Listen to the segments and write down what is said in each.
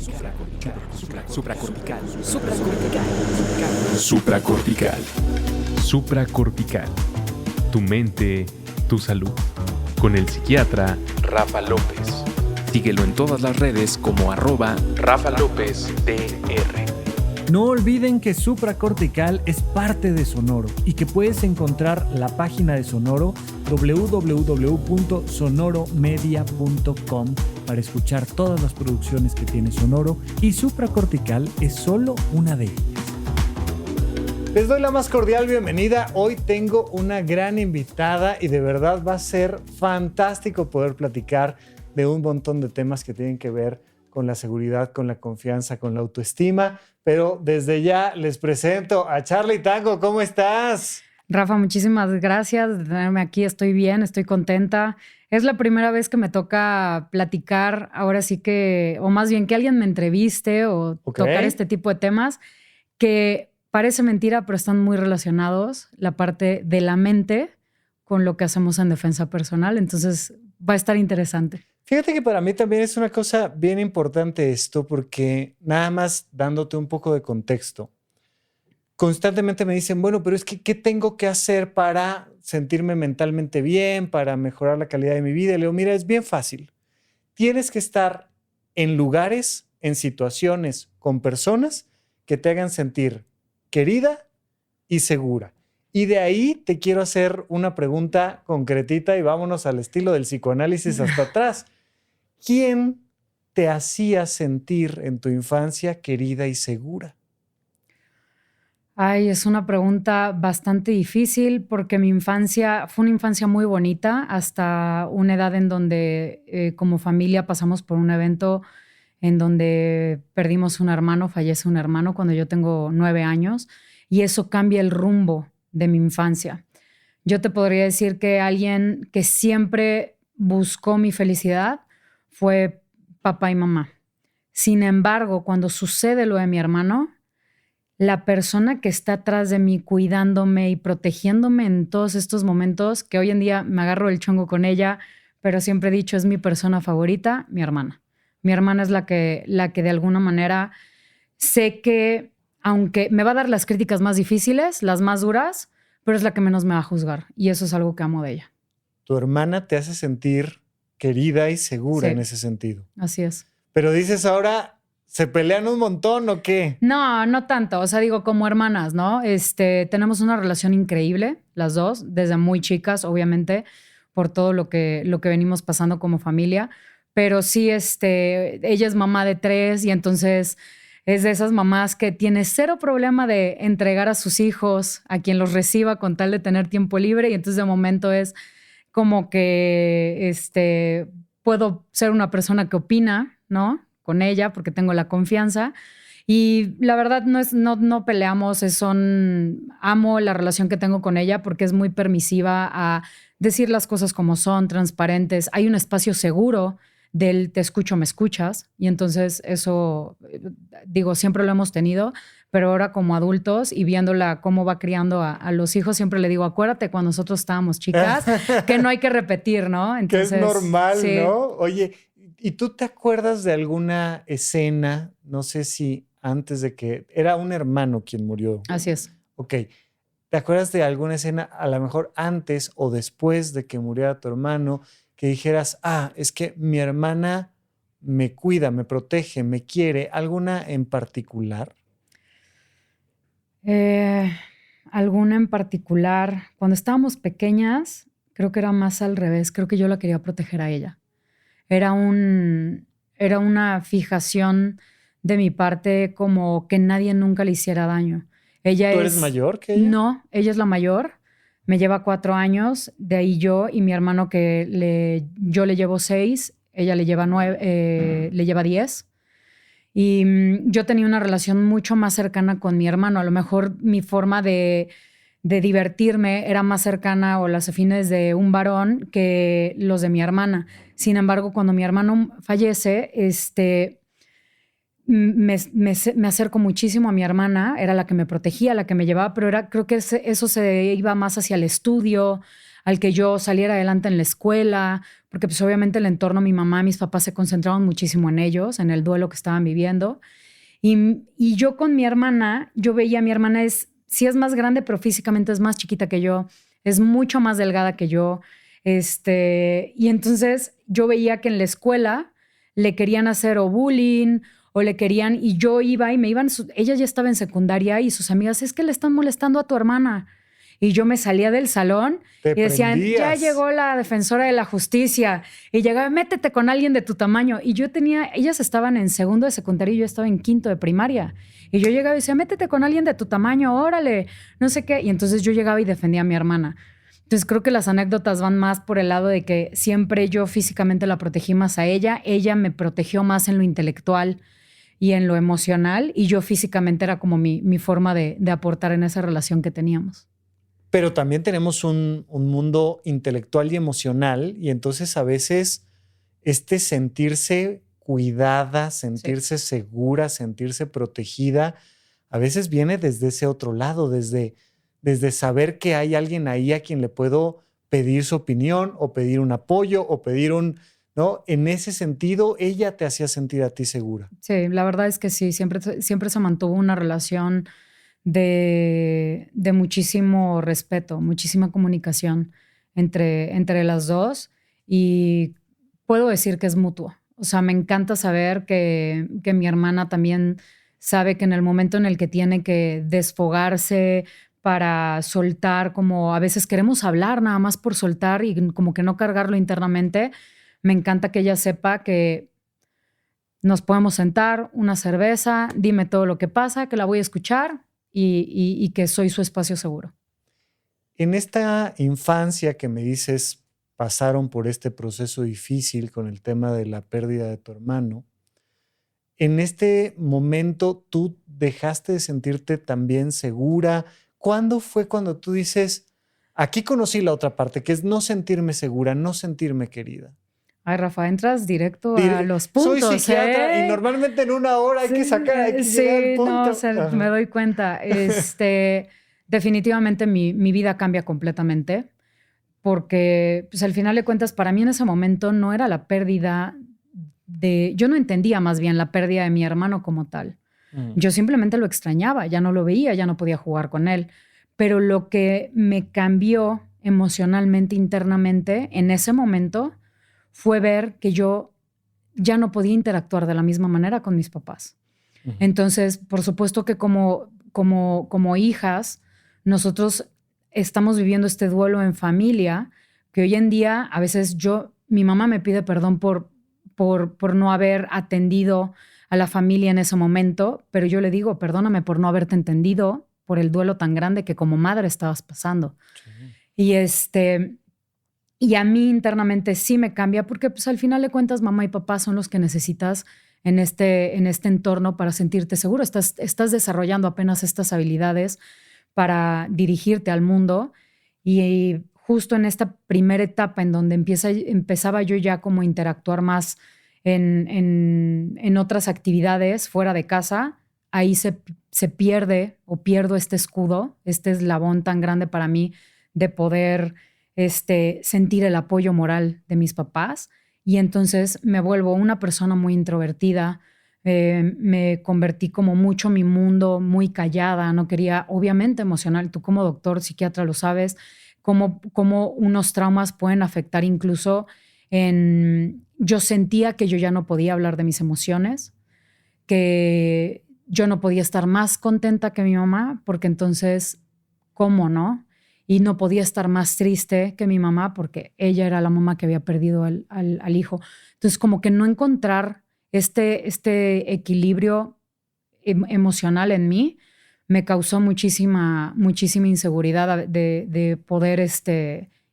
Supracortical. Supracortical. Tu mente, tu salud. Con el psiquiatra Rafa López. Síguelo en todas las redes como @Rafa López DR. No olviden que Supracortical es parte de Sonoro y que puedes encontrar la página de Sonoro www.sonoromedia.com para escuchar todas las producciones que tiene Sonoro, y Supracortical es solo una de ellas. Les doy la más cordial bienvenida. Hoy tengo una gran invitada y de verdad va a ser fantástico poder platicar de un montón de temas que tienen que ver con la seguridad, con la confianza, con la autoestima. Pero desde ya les presento a Charly Tango. ¿Cómo estás? Rafa, muchísimas gracias de tenerme aquí. Estoy bien, estoy contenta. Es la primera vez que me toca platicar, ahora sí que, o más bien que alguien me entreviste o tocar este tipo de temas que parece mentira, pero están muy relacionados, la parte de la mente con lo que hacemos en defensa personal. Entonces va a estar interesante. Fíjate que para mí también es una cosa bien importante esto, porque nada más dándote un poco de contexto, constantemente me dicen, bueno, pero es que ¿qué tengo que hacer para sentirme mentalmente bien, para mejorar la calidad de mi vida? Y le digo, mira, es bien fácil. Tienes que estar en lugares, en situaciones, con personas que te hagan sentir querida y segura. Y de ahí te quiero hacer una pregunta concretita y vámonos al estilo del psicoanálisis hasta atrás. ¿Quién te hacía sentir en tu infancia querida y segura? Ay, es una pregunta bastante difícil porque mi infancia fue una infancia muy bonita hasta una edad en donde como familia pasamos por un evento en donde perdimos un hermano, fallece un hermano cuando yo tengo 9 años y eso cambia el rumbo de mi infancia. Yo te podría decir que alguien que siempre buscó mi felicidad fue papá y mamá. Sin embargo, cuando sucede lo de mi hermano, la persona que está atrás de mí cuidándome y protegiéndome en todos estos momentos, que hoy en día me agarro el chongo con ella, pero siempre he dicho es mi persona favorita, mi hermana. Mi hermana es la que de alguna manera sé que, aunque me va a dar las críticas más difíciles, las más duras, pero es la que menos me va a juzgar. Y eso es algo que amo de ella. Tu hermana te hace sentir querida y segura, Sí, en ese sentido. así es. Pero dices ahora, ¿se pelean un montón o qué? No, no tanto. O sea, digo, como hermanas, ¿no? Tenemos una relación increíble, las dos, desde muy chicas, obviamente, por todo lo que venimos pasando como familia. Pero sí, ella es mamá de 3 y entonces es de esas mamás que tiene cero problema de entregar a sus hijos a quien los reciba con tal de tener tiempo libre. Y entonces de momento es como que puedo ser una persona que opina, ¿no? Con ella porque tengo la confianza y la verdad no peleamos, amo la relación que tengo con ella porque es muy permisiva a decir las cosas como son, transparentes. Hay un espacio seguro del te escucho, me escuchas, y entonces eso, digo, siempre lo hemos tenido, pero ahora como adultos y viéndola cómo va criando a los hijos, siempre le digo, acuérdate cuando nosotros estábamos chicas, que no hay que repetir, ¿no? Entonces, que es normal, sí. ¿no? Oye, ¿y tú te acuerdas de alguna escena? No sé si antes de que... Era un hermano quien murió. Así es. Ok. ¿Te acuerdas de alguna escena, a lo mejor antes o después de que muriera tu hermano, que dijeras, es que mi hermana me cuida, me protege, me quiere? ¿Alguna en particular? Alguna en particular. Cuando estábamos pequeñas, creo que era más al revés. Creo que yo la quería proteger a ella. Era una fijación de mi parte como que nadie nunca le hiciera daño. ¿Tú eres mayor que ella? No, ella es la mayor. Me lleva 4 años. De ahí yo y mi hermano yo le llevo 6. Ella le lleva 9, le lleva 10. Y yo tenía una relación mucho más cercana con mi hermano. A lo mejor mi forma de divertirme era más cercana o las afines de un varón que los de mi hermana. Sin embargo, cuando mi hermano fallece, me acerco muchísimo a mi hermana. Era la que me protegía, la que me llevaba, pero creo que eso se iba más hacia el estudio, al que yo saliera adelante en la escuela, porque pues obviamente el entorno, mi mamá, mis papás se concentraban muchísimo en ellos, en el duelo que estaban viviendo. Y yo con mi hermana, yo veía a mi hermana sí es más grande, pero físicamente es más chiquita que yo, es mucho más delgada que yo. Y entonces yo veía que en la escuela le querían hacer o bullying o le querían, y yo iba y ella ya estaba en secundaria y sus amigas, es que le están molestando a tu hermana. Y yo me salía del salón y decían, ya llegó la defensora de la justicia. Y llegaba, métete con alguien de tu tamaño. Y ellas estaban en segundo de secundaria y yo estaba en quinto de primaria. Y yo llegaba y decía, métete con alguien de tu tamaño, órale, no sé qué. Y entonces yo llegaba y defendía a mi hermana. Entonces creo que las anécdotas van más por el lado de que siempre yo físicamente la protegí más a ella. Ella me protegió más en lo intelectual y en lo emocional. Y yo físicamente era como mi forma de aportar en esa relación que teníamos. Pero también tenemos un mundo intelectual y emocional, y entonces a veces sentirse cuidada, sentirse segura, sentirse protegida, a veces viene desde ese otro lado, desde saber que hay alguien ahí a quien le puedo pedir su opinión o pedir un apoyo o pedir ¿no? En ese sentido, ella te hacía sentir a ti segura. Sí, la verdad es que sí, siempre se mantuvo una relación de muchísimo respeto, muchísima comunicación entre las dos, y puedo decir que es mutuo. O sea, me encanta saber que mi hermana también sabe que en el momento en el que tiene que desfogarse para soltar, como a veces queremos hablar nada más por soltar y como que no cargarlo internamente, me encanta que ella sepa que nos podemos sentar, una cerveza, dime todo lo que pasa, que la voy a escuchar y que soy su espacio seguro. En esta infancia que me dices pasaron por este proceso difícil con el tema de la pérdida de tu hermano, en este momento tú dejaste de sentirte también segura. ¿Cuándo fue cuando tú dices, aquí conocí la otra parte, que es no sentirme segura, no sentirme querida? Ay, Rafa, entras directo a los puntos. Soy psiquiatra y normalmente en una hora hay que llegar al punto. No, me doy cuenta. Definitivamente mi vida cambia completamente, porque pues, al final de cuentas para mí en ese momento no era la pérdida yo no entendía más bien la pérdida de mi hermano como tal. Yo simplemente lo extrañaba, ya no lo veía, ya no podía jugar con él. Pero lo que me cambió emocionalmente, internamente, en ese momento, fue ver que yo ya no podía interactuar de la misma manera con mis papás. Entonces, por supuesto que como hijas, nosotros estamos viviendo este duelo en familia, que hoy en día a veces mi mamá me pide perdón por no haber atendido a la familia en ese momento, pero yo le digo, perdóname por no haberte entendido, por el duelo tan grande que como madre estabas pasando. Sí. Y a mí internamente sí me cambia, porque pues al final de cuentas mamá y papá son los que necesitas en este entorno para sentirte seguro. Estás desarrollando apenas estas habilidades para dirigirte al mundo, y justo en esta primera etapa en donde empezaba yo ya como a interactuar más en otras actividades fuera de casa, ahí se pierde o pierdo este escudo, este eslabón tan grande para mí de poder sentir el apoyo moral de mis papás, y entonces me vuelvo una persona muy introvertida. Me convertí como mucho en mi mundo, muy callada, no quería, obviamente emocional, tú como doctor, psiquiatra lo sabes, cómo unos traumas pueden afectar incluso yo sentía que yo ya no podía hablar de mis emociones, que yo no podía estar más contenta que mi mamá, porque entonces, ¿cómo no? Y no podía estar más triste que mi mamá, porque ella era la mamá que había perdido al hijo. Entonces, como que no encontrar este equilibrio emocional en mí me causó muchísima inseguridad de poder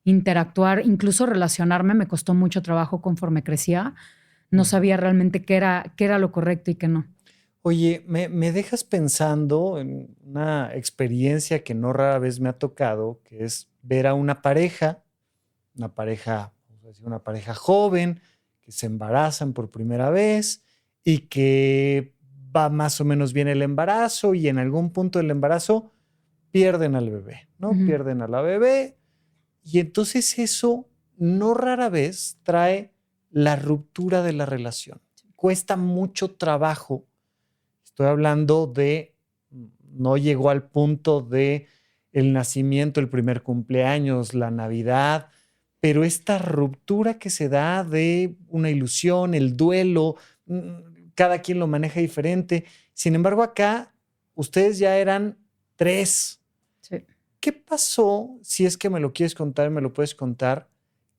interactuar, incluso relacionarme. Me costó mucho trabajo conforme crecía. No sabía realmente qué era lo correcto y qué no. Oye, me dejas pensando en una experiencia que no rara vez me ha tocado, que es ver a una pareja joven, que se embarazan por primera vez y que va más o menos bien el embarazo, y en algún punto del embarazo pierden al bebé, ¿no? Pierden a la bebé, Y entonces eso no rara vez trae la ruptura de la relación. Cuesta mucho trabajo. Estoy hablando de, no llegó al punto de el nacimiento, el primer cumpleaños, la Navidad, pero esta ruptura que se da de una ilusión, el duelo, cada quien lo maneja diferente. Sin embargo, acá ustedes ya eran 3. Sí. ¿Qué pasó? Si es que me lo quieres contar, me lo puedes contar.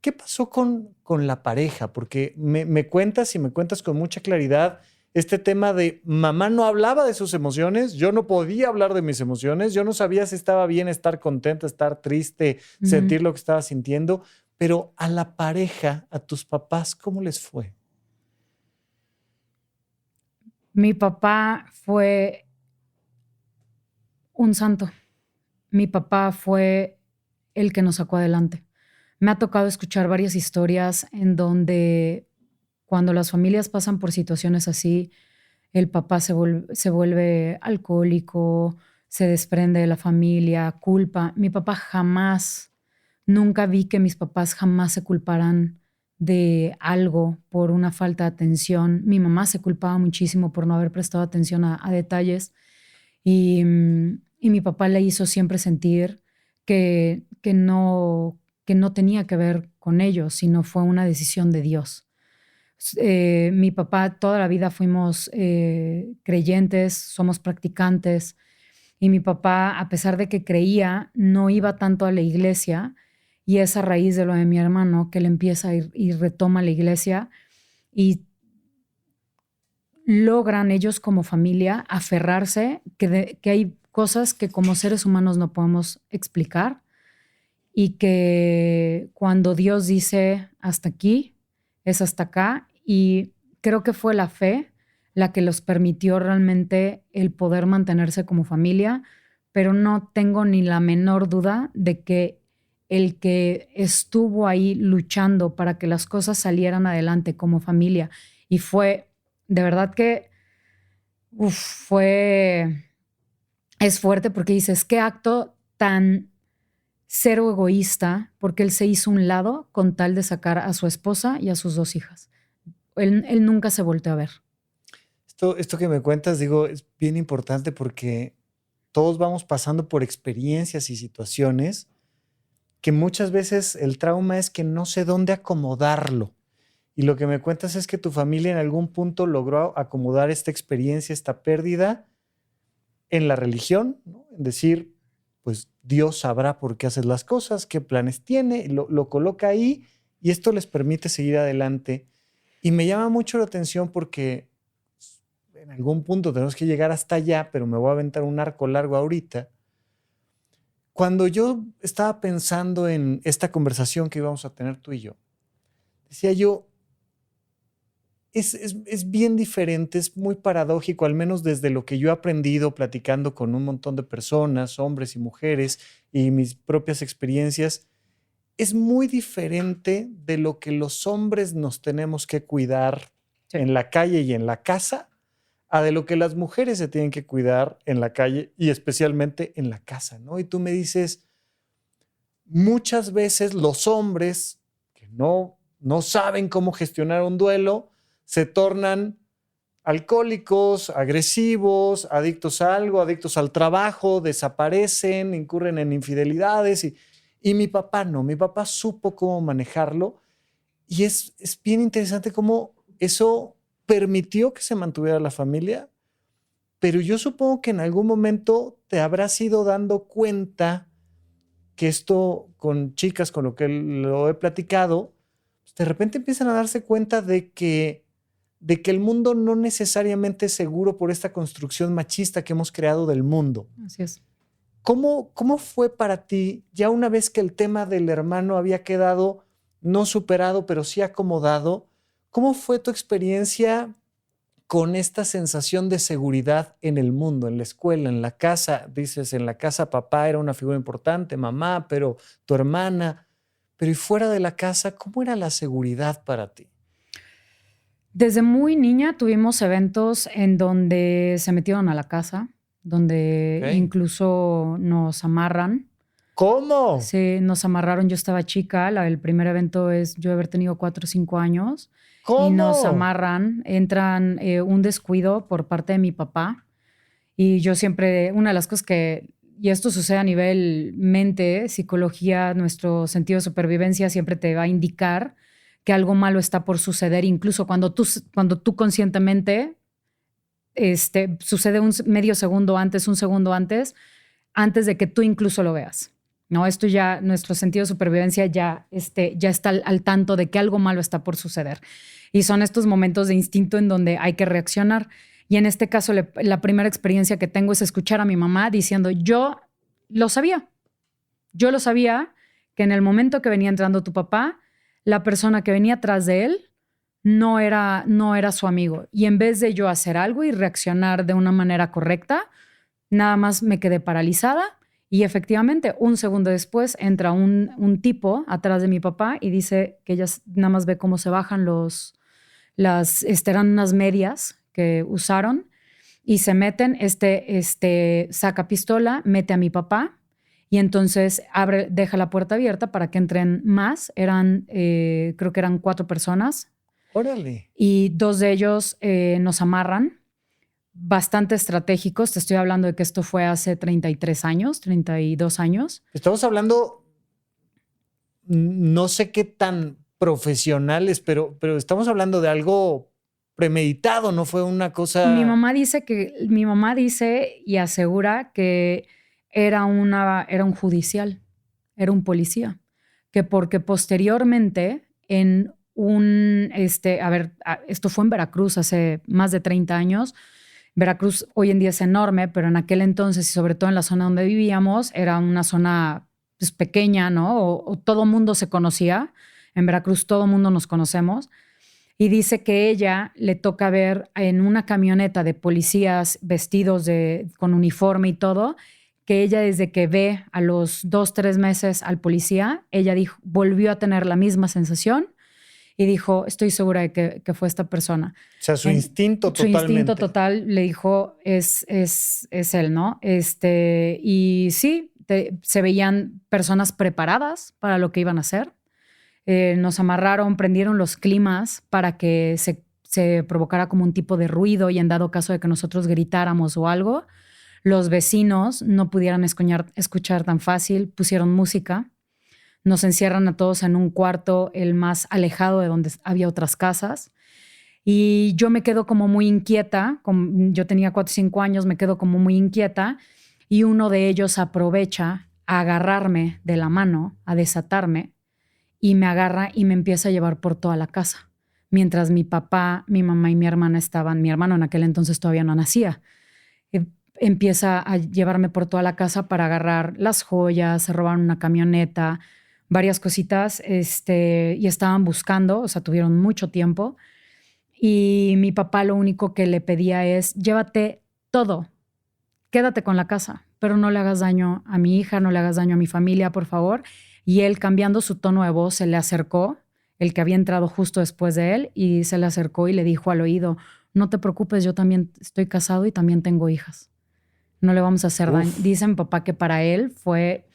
¿Qué pasó con la pareja? Porque me cuentas y me cuentas con mucha claridad este tema de mamá no hablaba de sus emociones, yo no podía hablar de mis emociones, yo no sabía si estaba bien estar contenta, estar triste, sentir lo que estaba sintiendo, pero a la pareja, a tus papás, ¿cómo les fue? Mi papá fue un santo. Mi papá fue el que nos sacó adelante. Me ha tocado escuchar varias historias en donde cuando las familias pasan por situaciones así, el papá se vuelve alcohólico, se desprende de la familia, culpa. Mi papá jamás, nunca vi que mis papás jamás se culparan de algo por una falta de atención. Mi mamá se culpaba muchísimo por no haber prestado atención a detalles y mi papá le hizo siempre sentir que no tenía que ver con ellos, sino fue una decisión de Dios. Mi papá toda la vida fuimos creyentes, somos practicantes, y mi papá, a pesar de que creía, no iba tanto a la iglesia, y es a raíz de lo de mi hermano que él empieza a ir y retoma la iglesia, y logran ellos como familia aferrarse que hay cosas que como seres humanos no podemos explicar, y que cuando Dios dice hasta aquí, es hasta acá, y creo que fue la fe la que los permitió realmente el poder mantenerse como familia, pero no tengo ni la menor duda de que el que estuvo ahí luchando para que las cosas salieran adelante como familia, y fue, de verdad que es fuerte porque dices, qué acto tan cero egoísta, porque él se hizo un lado con tal de sacar a su esposa y a sus 2 hijas. Él nunca se volteó a ver. Esto que me cuentas, digo, es bien importante porque todos vamos pasando por experiencias y situaciones que muchas veces el trauma es que no sé dónde acomodarlo. Y lo que me cuentas es que tu familia en algún punto logró acomodar esta experiencia, esta pérdida en la religión, ¿no? En decir, pues Dios sabrá por qué haces las cosas, qué planes tiene, lo coloca ahí y esto les permite seguir adelante. Y me llama mucho la atención porque en algún punto tenemos que llegar hasta allá, pero me voy a aventar un arco largo ahorita. Cuando yo estaba pensando en esta conversación que íbamos a tener tú y yo, decía yo, es bien diferente, es muy paradójico, al menos desde lo que yo he aprendido platicando con un montón de personas, hombres y mujeres, y mis propias experiencias. Es muy diferente de lo que los hombres nos tenemos que cuidar en la calle y en la casa, a de lo que las mujeres se tienen que cuidar en la calle y especialmente en la casa, ¿no? Y tú me dices, muchas veces los hombres que no saben cómo gestionar un duelo se tornan alcohólicos, agresivos, adictos a algo, adictos al trabajo, desaparecen, incurren en infidelidades y mi papá no, mi papá supo cómo manejarlo y es bien interesante cómo eso permitió que se mantuviera la familia, pero yo supongo que en algún momento te habrás ido dando cuenta que esto con chicas con lo que lo he platicado, pues de repente empiezan a darse cuenta de que el mundo no necesariamente es seguro por esta construcción machista que hemos creado del mundo. Así es. ¿Cómo fue para ti, ya una vez que el tema del hermano había quedado no superado, pero sí acomodado, cómo fue tu experiencia con esta sensación de seguridad en el mundo, en la escuela, en la casa? Dices, en la casa papá era una figura importante, mamá, pero tu hermana, pero y fuera de la casa, ¿cómo era la seguridad para ti? Desde muy niña tuvimos eventos en donde se metieron a la casa, donde incluso nos amarran ¿Cómo? Sí, nos amarraron. Yo estaba chica. El primer evento es yo haber tenido 4 o 5 años. ¿Cómo? Y nos amarran. Entran un descuido por parte de mi papá. Y yo siempre, una de las cosas y esto sucede a nivel mente, psicología, nuestro sentido de supervivencia siempre te va a indicar que algo malo está por suceder, incluso cuando tú conscientemente sucede un medio segundo antes, un segundo antes de que tú incluso lo veas. ¿No? Esto ya, nuestro sentido de supervivencia ya está al tanto de que algo malo está por suceder. Y son estos momentos de instinto en donde hay que reaccionar. Y en este caso, la primera experiencia que tengo es escuchar a mi mamá diciendo, yo lo sabía que en el momento que venía entrando tu papá, la persona que venía atrás de él no era su amigo. Y en vez de yo hacer algo y reaccionar de una manera correcta, nada más me quedé paralizada. Y efectivamente, un segundo después entra un tipo atrás de mi papá y dice que ella nada más ve cómo se bajan eran unas medias que usaron y se meten, saca pistola, mete a mi papá y entonces deja la puerta abierta para que entren más. Creo que eran 4 personas. Órale. Y 2 de ellos nos amarran, bastante estratégicos. Te estoy hablando de que esto fue hace 33 años, 32 años. Estamos hablando, no sé qué tan profesionales, pero estamos hablando de algo premeditado, no fue una cosa... Mi mamá dice y asegura que era un judicial, era un policía, que porque posteriormente esto fue en Veracruz hace más de 30 años. Veracruz hoy en día es enorme, pero en aquel entonces y sobre todo en la zona donde vivíamos era una zona pues, pequeña, ¿no? O todo mundo se conocía. En Veracruz todo mundo nos conocemos. Y dice que ella le toca ver en una camioneta de policías vestidos con uniforme y todo, que ella desde que ve a los 2, 3 meses al policía, ella volvió a tener la misma sensación y dijo, estoy segura de que fue esta persona. O sea, su instinto totalmente. Su instinto total le dijo, es él, ¿no? Y sí, se veían personas preparadas para lo que iban a hacer. Nos amarraron, prendieron los climas para que se provocara como un tipo de ruido y en dado caso de que nosotros gritáramos o algo, los vecinos no pudieran escuchar tan fácil, pusieron música, nos encierran a todos en un cuarto, el más alejado de donde había otras casas. Y yo me quedo como muy inquieta, yo tenía 4 o 5 años, me quedo como muy inquieta y uno de ellos aprovecha a agarrarme de la mano, a desatarme y me agarra y me empieza a llevar por toda la casa. Mientras mi papá, mi mamá y mi hermana mi hermano en aquel entonces todavía no nacía, empieza a llevarme por toda la casa para agarrar las joyas, se robaron una camioneta, varias cositas, y estaban buscando, o sea, tuvieron mucho tiempo. Y mi papá lo único que le pedía es, llévate todo, quédate con la casa, pero no le hagas daño a mi hija, no le hagas daño a mi familia, por favor. Y él, cambiando su tono de voz, se le acercó, el que había entrado justo después de él, y se le acercó y le dijo al oído, no te preocupes, yo también estoy casado y también tengo hijas. No le vamos a hacer daño. Dice mi papá que para él fue,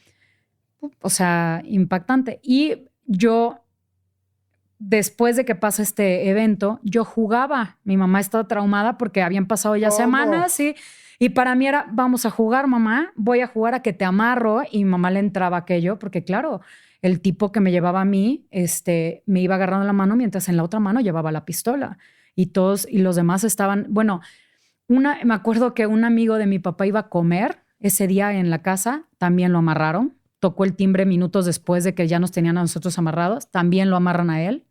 o sea, impactante. Y yo, después de que pasa este evento, yo jugaba. Mi mamá estaba traumada porque habían pasado ya semanas, ¿sí? Y para mí era, vamos a jugar, mamá, voy a jugar a que te amarro. Y mi mamá le entraba aquello, porque claro, el tipo que me llevaba a mí, me iba agarrando la mano mientras en la otra mano llevaba la pistola. Y los demás estaban, bueno, me acuerdo que un amigo de mi papá iba a comer ese día en la casa, también lo amarraron. Tocó el timbre minutos después de que ya nos tenían a nosotros amarrados, también lo amarran a él.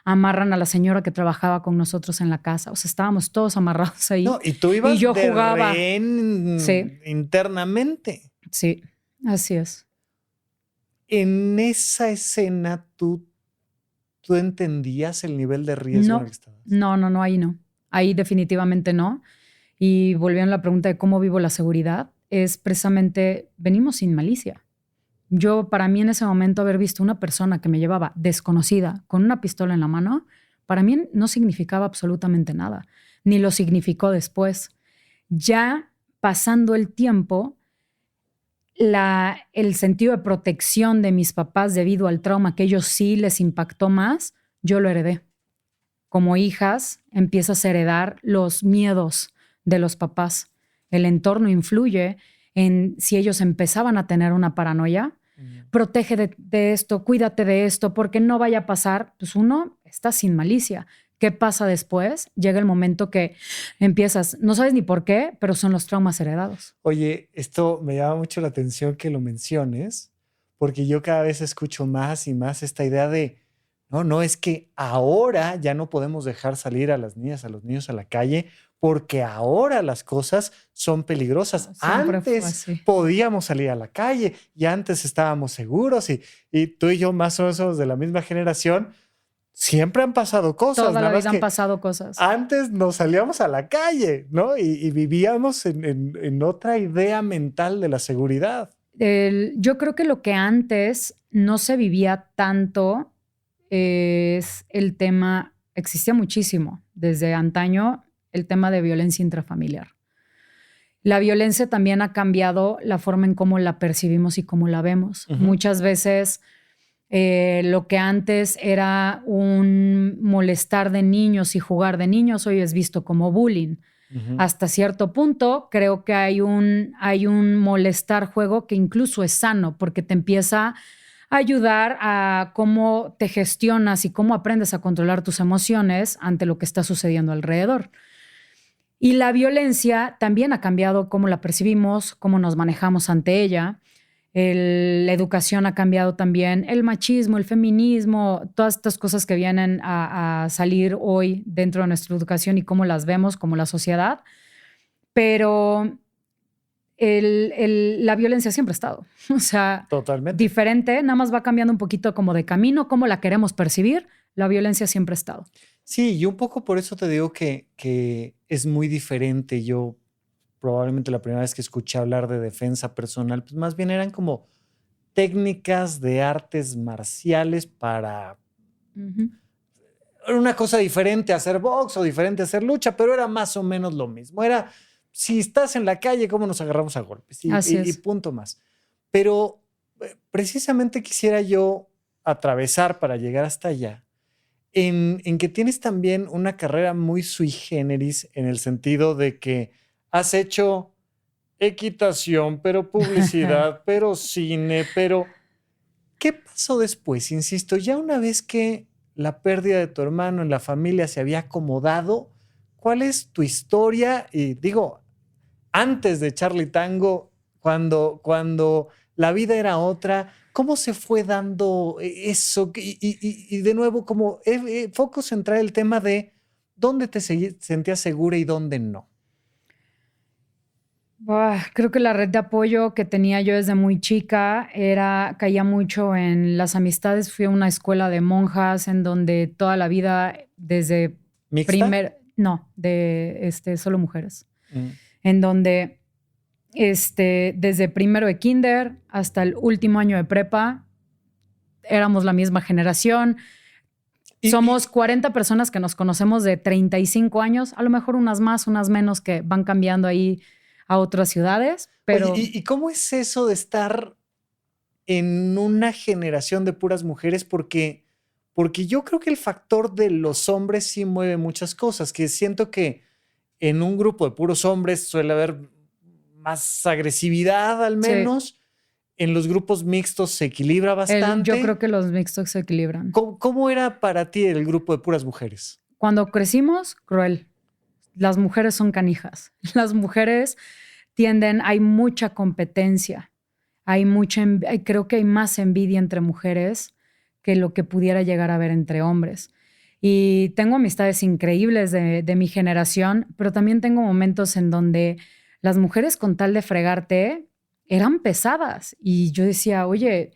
Amarran a la señora que trabajaba con nosotros en la casa. O sea, estábamos todos amarrados ahí. No, y tú ibas y yo de jugaba rehén internamente. Sí, así es. En esa escena, ¿tú entendías el nivel de riesgo en el que estabas? No, ahí no. Ahí definitivamente no. Y volviendo a la pregunta de cómo vivo la seguridad, es precisamente, venimos sin malicia. Para mí en ese momento haber visto una persona que me llevaba desconocida con una pistola en la mano, para mí no significaba absolutamente nada, ni lo significó después. Ya pasando el tiempo, el sentido de protección de mis papás debido al trauma que ellos sí les impactó más, yo lo heredé. Como hijas, empiezas a heredar los miedos de los papás. El entorno influye en si ellos empezaban a tener una paranoia. Protege de esto, cuídate de esto, porque no vaya a pasar. Pues uno está sin malicia. ¿Qué pasa después? Llega el momento que empiezas, no sabes ni por qué, pero son los traumas heredados. Oye, esto me llama mucho la atención que lo menciones, porque yo cada vez escucho más y más esta idea de, no, es que ahora ya no podemos dejar salir a las niñas, a los niños a la calle, porque ahora las cosas son peligrosas. Siempre fue Antes así. podíamos salir a la calle y antes estábamos seguros y tú y yo más o menos somos de la misma generación. Siempre han pasado cosas. Toda la nada más vida han que pasado cosas. antes nos salíamos a la calle, ¿no? Y vivíamos en otra idea mental de la seguridad. Yo creo que lo que antes no se vivía tanto es el tema, existía muchísimo desde antaño, el tema de violencia intrafamiliar. La violencia también ha cambiado la forma en cómo la percibimos y cómo la vemos. Muchas veces lo que antes era un molestar de niños y jugar de niños, hoy es visto como bullying. Hasta cierto punto creo que hay un molestar juego que incluso es sano porque te empieza a ayudar a cómo te gestionas y cómo aprendes a controlar tus emociones ante lo que está sucediendo alrededor. Y la violencia también ha cambiado cómo la percibimos, cómo nos manejamos ante ella. La educación ha cambiado también, el machismo, el feminismo, todas estas cosas que vienen a salir hoy dentro de nuestra educación y cómo las vemos como la sociedad. Pero la violencia siempre ha estado. O sea, totalmente diferente, nada más va cambiando un poquito como de camino, cómo la queremos percibir. La violencia siempre ha estado. Sí, y un poco por eso te digo que es muy diferente. Yo probablemente la primera vez que escuché hablar de defensa personal, pues más bien eran como técnicas de artes marciales para una cosa diferente a hacer box o diferente a hacer lucha, pero era más o menos lo mismo. Era, si estás en la calle, ¿cómo nos agarramos a golpes? Y punto más. Pero precisamente quisiera yo atravesar para llegar hasta allá, en que tienes también una carrera muy sui generis en el sentido de que has hecho equitación, pero publicidad, pero cine, pero ¿qué pasó después? Insisto, ya una vez que la pérdida de tu hermano en la familia se había acomodado, ¿cuál es tu historia? Y digo, antes de Charlie Tango, cuando la vida era otra, ¿cómo se fue dando eso? Y de nuevo, como foco central el tema de dónde te sentías segura y dónde no. Creo que la red de apoyo que tenía yo desde muy chica caía mucho en las amistades. Fui a una escuela de monjas en donde toda la vida desde ¿Mixta? Solo mujeres. En donde desde primero de kinder hasta el último año de prepa éramos la misma generación. Somos 40 personas que nos conocemos de 35 años, a lo mejor unas más, unas menos que van cambiando ahí a otras ciudades, pero... Oye, ¿y cómo es eso de estar en una generación de puras mujeres? Porque yo creo que el factor de los hombres sí mueve muchas cosas, que siento que en un grupo de puros hombres suele haber más agresividad al menos. Sí. En los grupos mixtos se equilibra bastante. Yo creo que los mixtos se equilibran. ¿Cómo era para ti el grupo de puras mujeres? Cuando crecimos, cruel. Las mujeres son canijas. Las mujeres hay mucha competencia. Creo que hay más envidia entre mujeres que lo que pudiera llegar a haber entre hombres. Y tengo amistades increíbles de mi generación, pero también tengo momentos en donde las mujeres con tal de fregarte eran pesadas. Y yo decía, oye,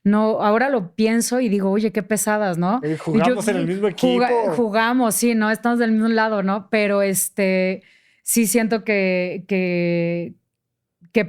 no, ahora lo pienso y digo, oye, qué pesadas, ¿no? Jugamos en el mismo equipo. Jugamos, sí, ¿no? Estamos del mismo lado, ¿no? Pero sí siento que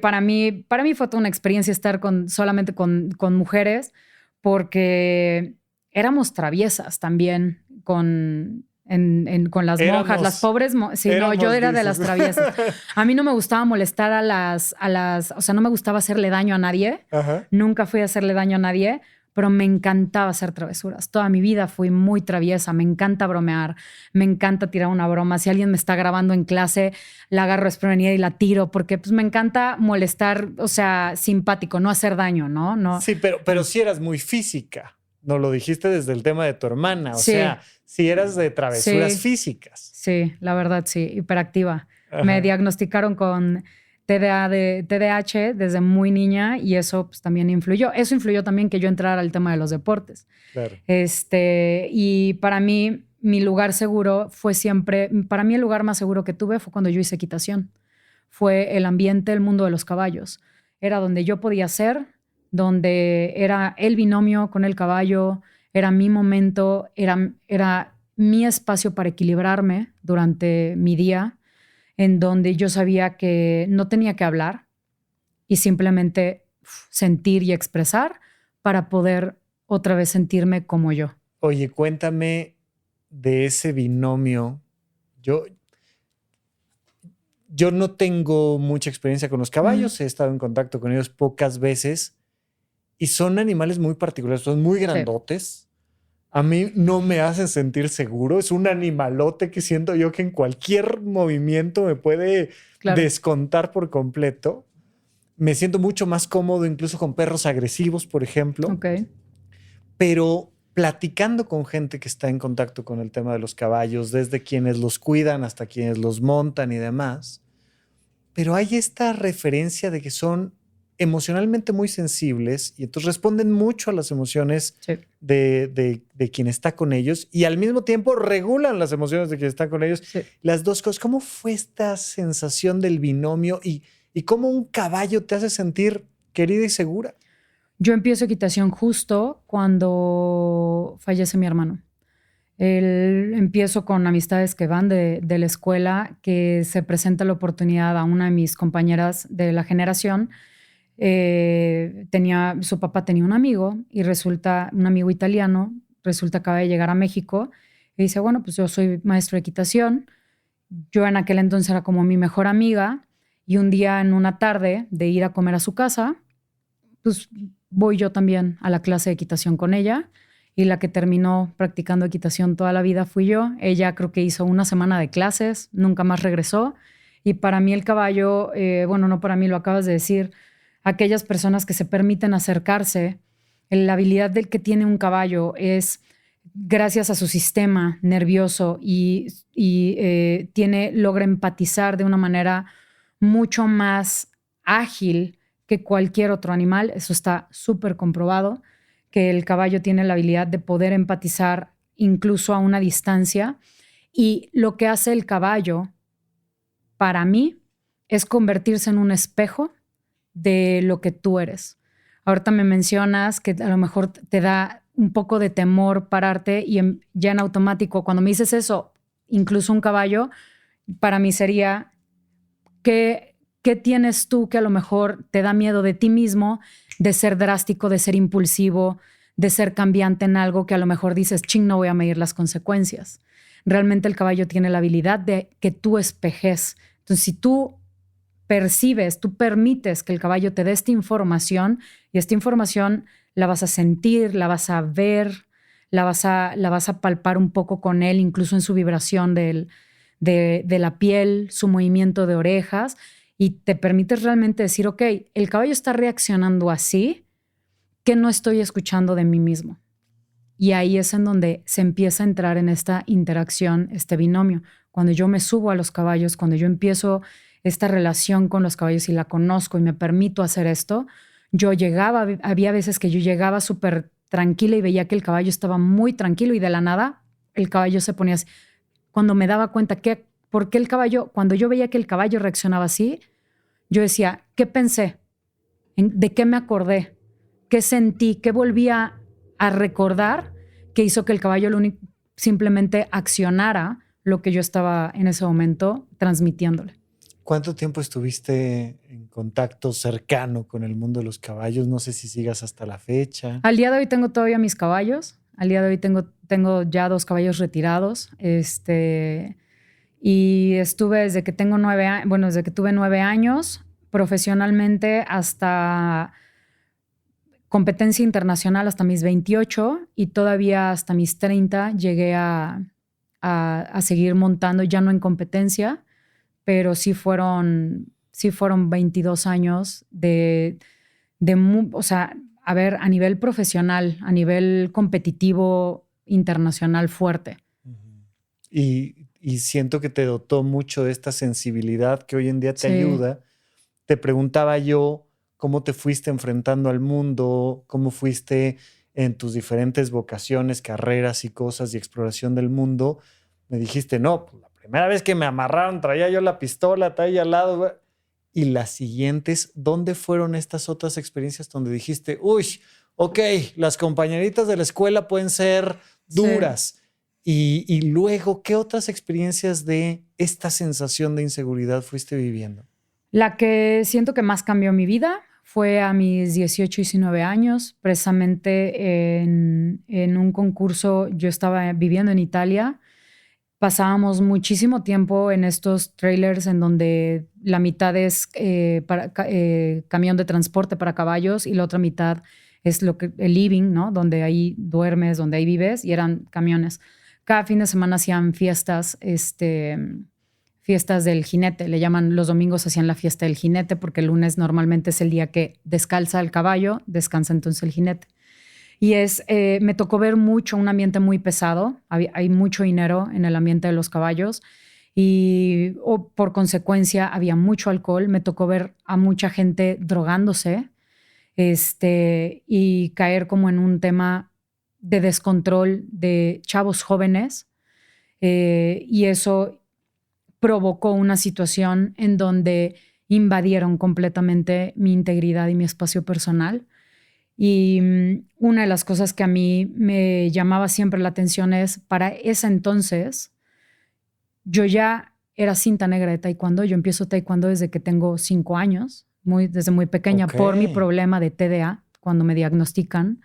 para mí fue toda una experiencia estar solamente con mujeres, porque éramos traviesas también con con las monjas, las pobres. Sí, no, yo era de las traviesas. A mí no me gustaba molestar o sea, no me gustaba hacerle daño a nadie. Ajá. Nunca fui a hacerle daño a nadie, pero me encantaba hacer travesuras. Toda mi vida fui muy traviesa. Me encanta bromear, me encanta tirar una broma. Si alguien me está grabando en clase, la agarro desprevenida y la tiro, porque pues me encanta molestar, o sea, simpático, no hacer daño, ¿no? No. Sí, pero sí eras muy física. Nos lo dijiste desde el tema de tu hermana. O Sí. sea, sí eras de travesuras físicas. Sí, la verdad, sí, hiperactiva. Ajá. Me diagnosticaron con TDAH desde muy niña y eso pues, también influyó. Eso influyó también que yo entrara al tema de los deportes. Claro. Y para mí, mi lugar seguro fue siempre, para mí el lugar más seguro que tuve fue cuando yo hice equitación. Fue el ambiente, el mundo de los caballos. Era donde yo podía ser, donde era el binomio con el caballo, era mi momento, era mi espacio para equilibrarme durante mi día, en donde yo sabía que no tenía que hablar y simplemente sentir y expresar para poder otra vez sentirme como yo. Oye, cuéntame de ese binomio. Yo no tengo mucha experiencia con los caballos, he estado en contacto con ellos pocas veces y son animales muy particulares, son muy grandotes. Sí. A mí no me hacen sentir seguro, es un animalote que siento yo que en cualquier movimiento me puede descontar por completo. Me siento mucho más cómodo incluso con perros agresivos, por ejemplo. Okay. Pero platicando con gente que está en contacto con el tema de los caballos, desde quienes los cuidan hasta quienes los montan y demás, pero hay esta referencia de que son emocionalmente muy sensibles y entonces responden mucho a las emociones de quien está con ellos y al mismo tiempo regulan las emociones de quien está con ellos. Sí. Las dos cosas. ¿Cómo fue esta sensación del binomio y cómo un caballo te hace sentir querida y segura? Yo empiezo equitación justo cuando fallece mi hermano. Empiezo con amistades que van de la escuela, que se presenta la oportunidad a una de mis compañeras de la generación. Su papá tenía un amigo y resulta, un amigo italiano, resulta acaba de llegar a México y dice, bueno, pues yo soy maestro de equitación. Yo en aquel entonces era como mi mejor amiga y un día en una tarde de ir a comer a su casa, pues voy yo también a la clase de equitación con ella y la que terminó practicando equitación toda la vida fui yo. Ella creo que hizo una semana de clases, nunca más regresó y para mí el caballo, bueno, no para mí, lo acabas de decir, aquellas personas que se permiten acercarse, la habilidad del que tiene un caballo es gracias a su sistema nervioso y logra empatizar de una manera mucho más ágil que cualquier otro animal. Eso está súper comprobado, que el caballo tiene la habilidad de poder empatizar incluso a una distancia. Y lo que hace el caballo, para mí, es convertirse en un espejo de lo que tú eres. Ahorita me mencionas que a lo mejor te da un poco de temor pararte y ya en automático, cuando me dices eso, incluso un caballo, para mí sería ¿qué tienes tú que a lo mejor te da miedo de ti mismo, de ser drástico, de ser impulsivo, de ser cambiante en algo que a lo mejor dices, ching, no voy a medir las consecuencias? Realmente el caballo tiene la habilidad de que tú espejes. Entonces, si tú percibes, tú permites que el caballo te dé esta información y esta información la vas a sentir, la vas a ver, la vas a palpar un poco con él, incluso en su vibración de la piel, su movimiento de orejas, y te permites realmente decir, ok, el caballo está reaccionando así, ¿qué no estoy escuchando de mí mismo? Y ahí es en donde se empieza a entrar en esta interacción, este binomio. Cuando yo me subo a los caballos, cuando yo empiezo esta relación con los caballos y la conozco y me permito hacer esto, había veces que yo llegaba súper tranquila y veía que el caballo estaba muy tranquilo y de la nada el caballo se ponía así. Cuando me daba cuenta por qué el caballo, cuando yo veía que el caballo reaccionaba así, yo decía, ¿qué pensé? ¿De qué me acordé? ¿Qué sentí? ¿Qué volvía a recordar que hizo que el caballo simplemente accionara lo que yo estaba en ese momento transmitiéndole? ¿Cuánto tiempo estuviste en contacto cercano con el mundo de los caballos? No sé si sigas hasta la fecha. Al día de hoy tengo todavía mis caballos. Al día de hoy tengo ya 2 caballos retirados. Y estuve desde que tengo desde que tuve 9 años, profesionalmente hasta competencia internacional hasta mis 28 y todavía hasta mis 30 llegué a seguir montando, ya no en competencia, pero sí fueron 22 años o sea, a ver, a nivel profesional, a nivel competitivo, internacional fuerte. Y siento que te dotó mucho de esta sensibilidad que hoy en día te ayuda. Te preguntaba yo cómo te fuiste enfrentando al mundo, cómo fuiste en tus diferentes vocaciones, carreras y cosas y exploración del mundo. Me dijiste, no, pues la primera vez que me amarraron traía yo la pistola, traía al lado. Y las siguientes, ¿dónde fueron estas otras experiencias donde dijiste, uy, ok, las compañeritas de la escuela pueden ser duras? Y luego, ¿qué otras experiencias de esta sensación de inseguridad fuiste viviendo? La que siento que más cambió mi vida fue a mis 18 y 19 años, precisamente en un concurso. Yo estaba viviendo en Italia. Pasábamos muchísimo tiempo en estos trailers en donde la mitad es camión de transporte para caballos y la otra mitad es el living, ¿no? Donde ahí duermes, donde ahí vives, y eran camiones. Cada fin de semana hacían fiestas, fiestas del jinete. Le llaman, los domingos hacían la fiesta del jinete porque el lunes normalmente es el día que descalza el caballo, descansa entonces el jinete. Y me tocó ver un ambiente muy pesado. Hay mucho dinero en el ambiente de los caballos y por consecuencia había mucho alcohol. Me tocó ver a mucha gente drogándose y caer como en un tema de descontrol de chavos jóvenes. Y eso provocó una situación en donde invadieron completamente mi integridad y mi espacio personal. Y una de las cosas que a mí me llamaba siempre la atención es, para ese entonces, yo ya era cinta negra de taekwondo. Yo empiezo taekwondo desde que tengo 5 años, desde muy pequeña, por mi problema de TDA, cuando me diagnostican.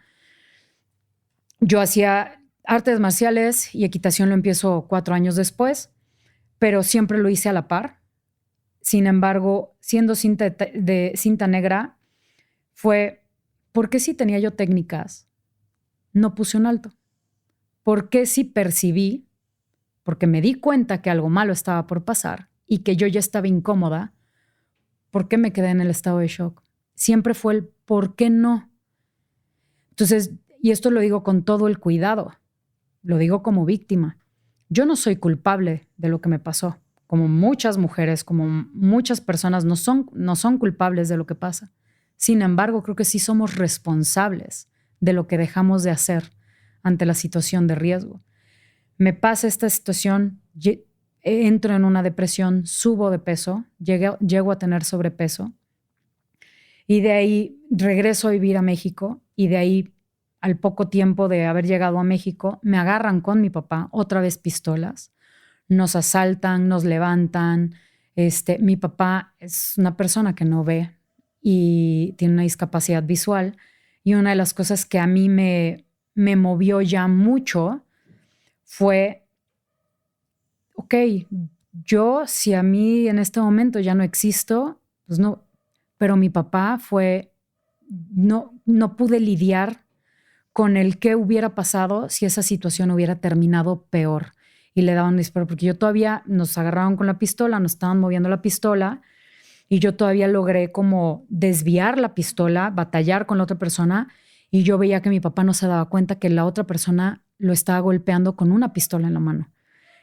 Yo hacía artes marciales y equitación, lo empiezo 4 años después, pero siempre lo hice a la par. Sin embargo, siendo cinta negra, fue... ¿Por qué si tenía yo técnicas no puse un alto? ¿Por qué si percibí, porque me di cuenta que algo malo estaba por pasar y que yo ya estaba incómoda, por qué me quedé en el estado de shock? Siempre fue el ¿por qué no? Entonces, y esto lo digo con todo el cuidado, lo digo como víctima. Yo no soy culpable de lo que me pasó. Como muchas mujeres, como muchas personas no son culpables de lo que pasa. Sin embargo, creo que sí somos responsables de lo que dejamos de hacer ante la situación de riesgo. Me pasa esta situación, entro en una depresión, subo de peso, llego a tener sobrepeso y de ahí regreso a vivir a México y de ahí, al poco tiempo de haber llegado a México, me agarran con mi papá, otra vez pistolas, nos asaltan, nos levantan. Mi papá es una persona que no ve y tiene una discapacidad visual, y una de las cosas que a mí me movió ya mucho fue, ok, yo si a mí en este momento ya no existo, pues no, pero mi papá no pude lidiar con el qué hubiera pasado si esa situación hubiera terminado peor y le daban un disparo, porque yo todavía, nos agarraron con la pistola, nos estaban moviendo la pistola, y yo todavía logré como desviar la pistola, batallar con la otra persona, y yo veía que mi papá no se daba cuenta que la otra persona lo estaba golpeando con una pistola en la mano.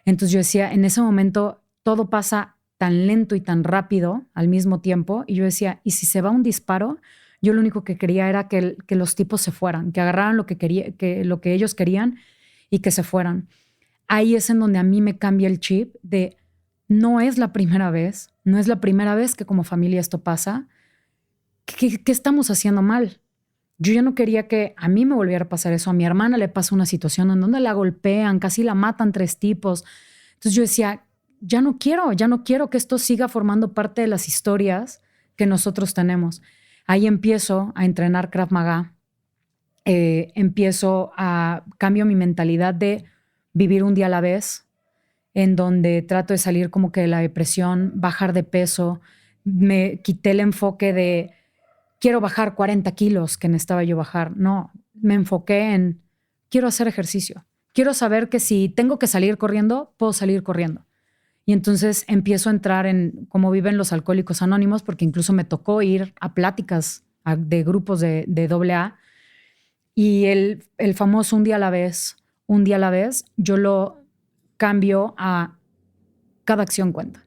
Entonces yo decía, en ese momento todo pasa tan lento y tan rápido al mismo tiempo, y yo decía, ¿y si se va un disparo? Yo lo único que quería era que los tipos se fueran, que agarraran lo que ellos querían y que se fueran. Ahí es en donde a mí me cambia el chip de no es la primera vez que como familia esto pasa. ¿Qué estamos haciendo mal? Yo ya no quería que a mí me volviera a pasar eso. A mi hermana le pasa una situación en donde la golpean, casi la matan 3 tipos. Entonces yo decía, ya no quiero que esto siga formando parte de las historias que nosotros tenemos. Ahí empiezo a entrenar Krav Maga cambio mi mentalidad de vivir un día a la vez, en donde trato de salir como que de la depresión, bajar de peso. Me quité el enfoque de quiero bajar 40 kilos que necesitaba yo bajar. No, me enfoqué en quiero hacer ejercicio. Quiero saber que si tengo que salir corriendo, puedo salir corriendo. Y entonces empiezo a entrar en cómo viven los alcohólicos anónimos, porque incluso me tocó ir a pláticas de grupos de AA. Y el famoso un día a la vez, yo lo cambio a cada acción cuenta.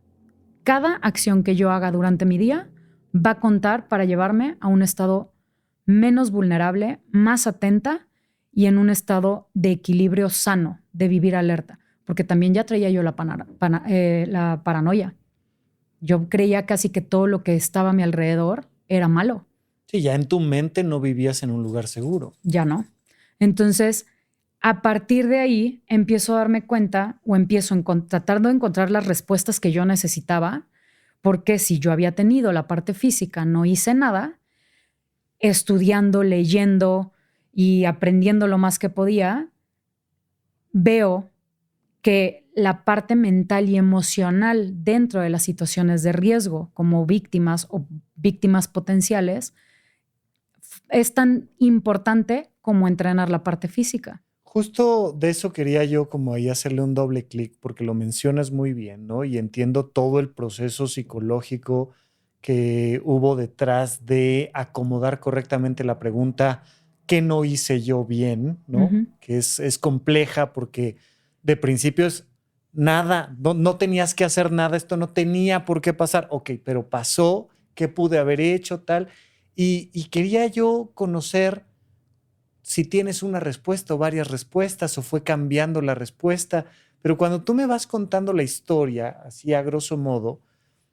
Cada acción que yo haga durante mi día va a contar para llevarme a un estado menos vulnerable, más atenta y en un estado de equilibrio sano, de vivir alerta. Porque también ya traía yo la paranoia. Yo creía casi que todo lo que estaba a mi alrededor era malo. Sí, ya en tu mente no vivías en un lugar seguro. Ya no. Entonces, a partir de ahí, empiezo a darme cuenta o empiezo tratando de encontrar las respuestas que yo necesitaba, porque si yo había tenido la parte física, no hice nada, estudiando, leyendo y aprendiendo lo más que podía, veo que la parte mental y emocional dentro de las situaciones de riesgo, como víctimas o víctimas potenciales, es tan importante como entrenar la parte física. Justo de eso quería yo como ahí hacerle un doble clic, porque lo mencionas muy bien, ¿no? Y entiendo todo el proceso psicológico que hubo detrás de acomodar correctamente la pregunta, ¿qué no hice yo bien? ¿No? Ujú. Que es compleja porque de principio es nada, no tenías que hacer nada, esto no tenía por qué pasar. Ok, pero pasó, ¿qué pude haber hecho? Tal. Y quería yo conocer si tienes una respuesta o varias respuestas o fue cambiando la respuesta. Pero cuando tú me vas contando la historia, así a grosso modo,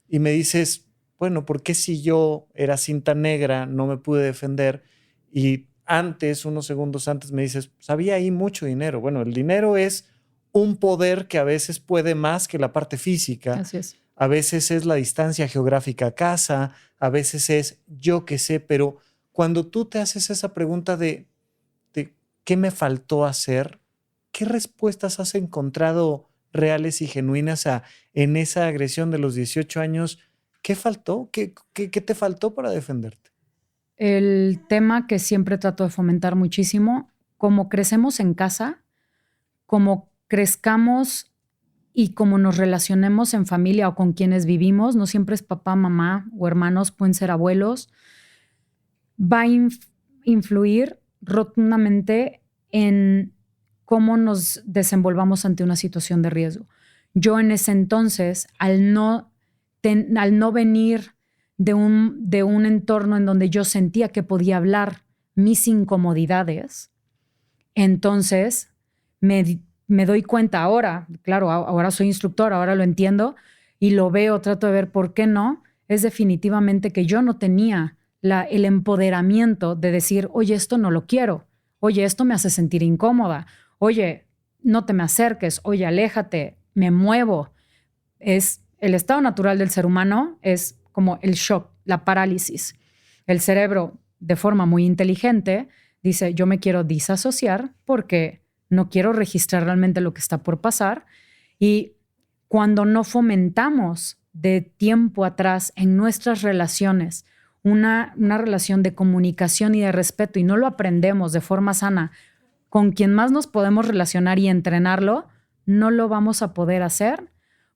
y me dices, bueno, ¿por qué si yo era cinta negra no me pude defender? Y antes, unos segundos antes, me dices, pues había ahí mucho dinero. Bueno, el dinero es un poder que a veces puede más que la parte física. Así es. A veces es la distancia geográfica a casa, a veces es yo qué sé, pero cuando tú te haces esa pregunta de qué me faltó hacer, ¿qué respuestas has encontrado reales y genuinas en esa agresión de los 18 años? ¿Qué faltó? ¿Qué te faltó para defenderte? El tema que siempre trato de fomentar muchísimo, como crecemos en casa, como crezcamos y como nos relacionemos en familia o con quienes vivimos, no siempre es papá, mamá o hermanos, pueden ser abuelos, va a influir rotundamente en cómo nos desenvolvamos ante una situación de riesgo. Yo en ese entonces, al no venir de un entorno en donde yo sentía que podía hablar mis incomodidades, entonces me doy cuenta ahora, claro, ahora soy instructor, ahora lo entiendo y lo veo, trato de ver por qué no, es definitivamente que yo no tenía el empoderamiento de decir, oye, esto no lo quiero, oye, esto me hace sentir incómoda, oye, no te me acerques, oye, aléjate, me muevo. Es el estado natural del ser humano, es como el shock, la parálisis. El cerebro, de forma muy inteligente, dice, yo me quiero disasociar porque no quiero registrar realmente lo que está por pasar. Y cuando no fomentamos de tiempo atrás en nuestras relaciones una relación de comunicación y de respeto y no lo aprendemos de forma sana con quien más nos podemos relacionar y entrenarlo, no lo vamos a poder hacer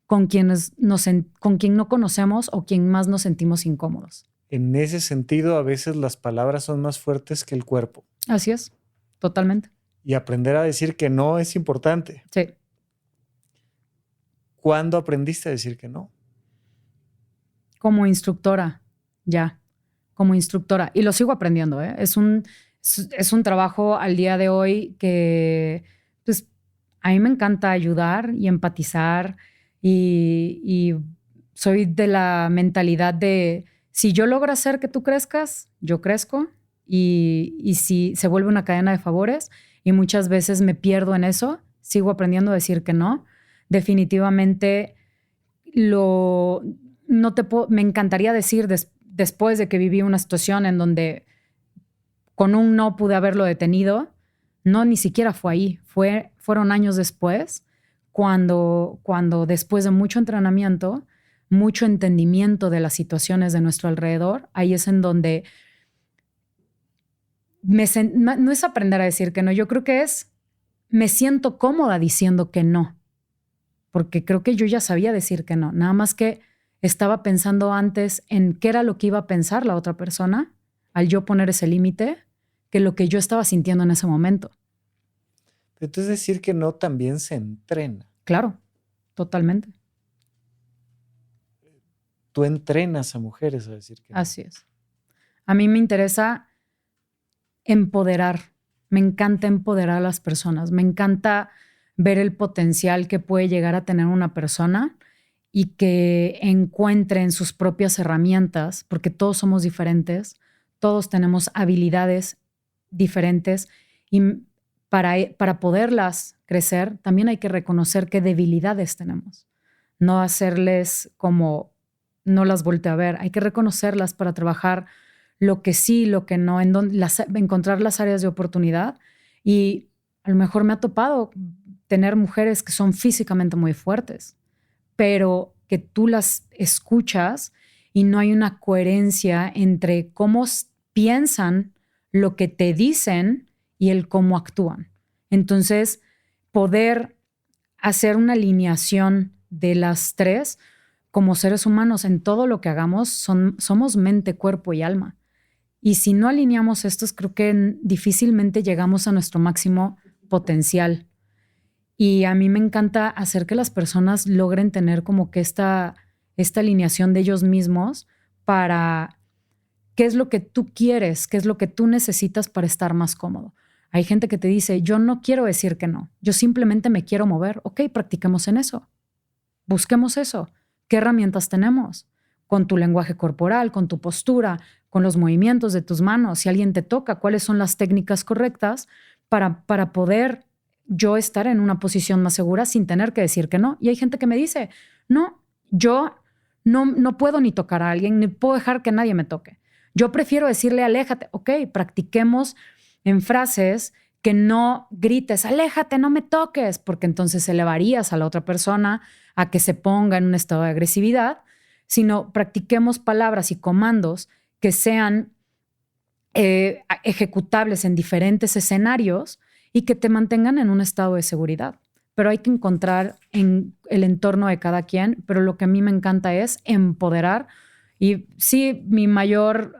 con quien no conocemos o quien más nos sentimos incómodos. En ese sentido, a veces las palabras son más fuertes que el cuerpo. Así es, totalmente. Y aprender a decir que no es importante. Sí. ¿Cuándo aprendiste a decir que no? Como instructora, ya. Como instructora. Y lo sigo aprendiendo, ¿eh? Es un trabajo al día de hoy que pues, a mí me encanta ayudar y empatizar y soy de la mentalidad de si yo logro hacer que tú crezcas, yo crezco y si se vuelve una cadena de favores y muchas veces me pierdo en eso, sigo aprendiendo a decir que no. Definitivamente me encantaría decir después de que viví una situación en donde con un no pude haberlo detenido. No, ni siquiera fue ahí. Fueron años después, cuando después de mucho entrenamiento, mucho entendimiento de las situaciones de nuestro alrededor, ahí es en donde no es aprender a decir que no, yo creo que me siento cómoda diciendo que no, porque creo que yo ya sabía decir que no, nada más que estaba pensando antes en qué era lo que iba a pensar la otra persona al yo poner ese límite, que lo que yo estaba sintiendo en ese momento. Entonces decir que no también se entrena. Claro, totalmente. Tú entrenas a mujeres a decir que no. Así es. A mí me interesa empoderar. Me encanta empoderar a las personas. Me encanta ver el potencial que puede llegar a tener una persona y que encuentre en sus propias herramientas, porque todos somos diferentes, todos tenemos habilidades diferentes y para poderlas crecer también hay que reconocer qué debilidades tenemos. No hacerles como no las voltee a ver. Hay que reconocerlas para trabajar lo que sí, lo que no, encontrar las áreas de oportunidad. Y a lo mejor me ha topado tener mujeres que son físicamente muy fuertes, pero que tú las escuchas y no hay una coherencia entre cómo piensan, lo que te dicen y el cómo actúan. Entonces, poder hacer una alineación de las tres como seres humanos en todo lo que hagamos, somos mente, cuerpo y alma. Y si no alineamos estos, creo que difícilmente llegamos a nuestro máximo potencial. Y a mí me encanta hacer que las personas logren tener como que esta alineación de ellos mismos para qué es lo que tú quieres, qué es lo que tú necesitas para estar más cómodo. Hay gente que te dice, yo no quiero decir que no, yo simplemente me quiero mover. Ok, practiquemos en eso. Busquemos eso. ¿Qué herramientas tenemos? Con tu lenguaje corporal, con tu postura, con los movimientos de tus manos. Si alguien te toca, ¿cuáles son las técnicas correctas para poder yo estar en una posición más segura sin tener que decir que no? Y hay gente que me dice, no, yo no puedo ni tocar a alguien, ni puedo dejar que nadie me toque. Yo prefiero decirle, aléjate. Ok, practiquemos en frases que no grites, aléjate, no me toques, porque entonces elevarías a la otra persona a que se ponga en un estado de agresividad, sino practiquemos palabras y comandos que sean ejecutables en diferentes escenarios y que te mantengan en un estado de seguridad. Pero hay que encontrar en el entorno de cada quien, pero lo que a mí me encanta es empoderar. Y sí,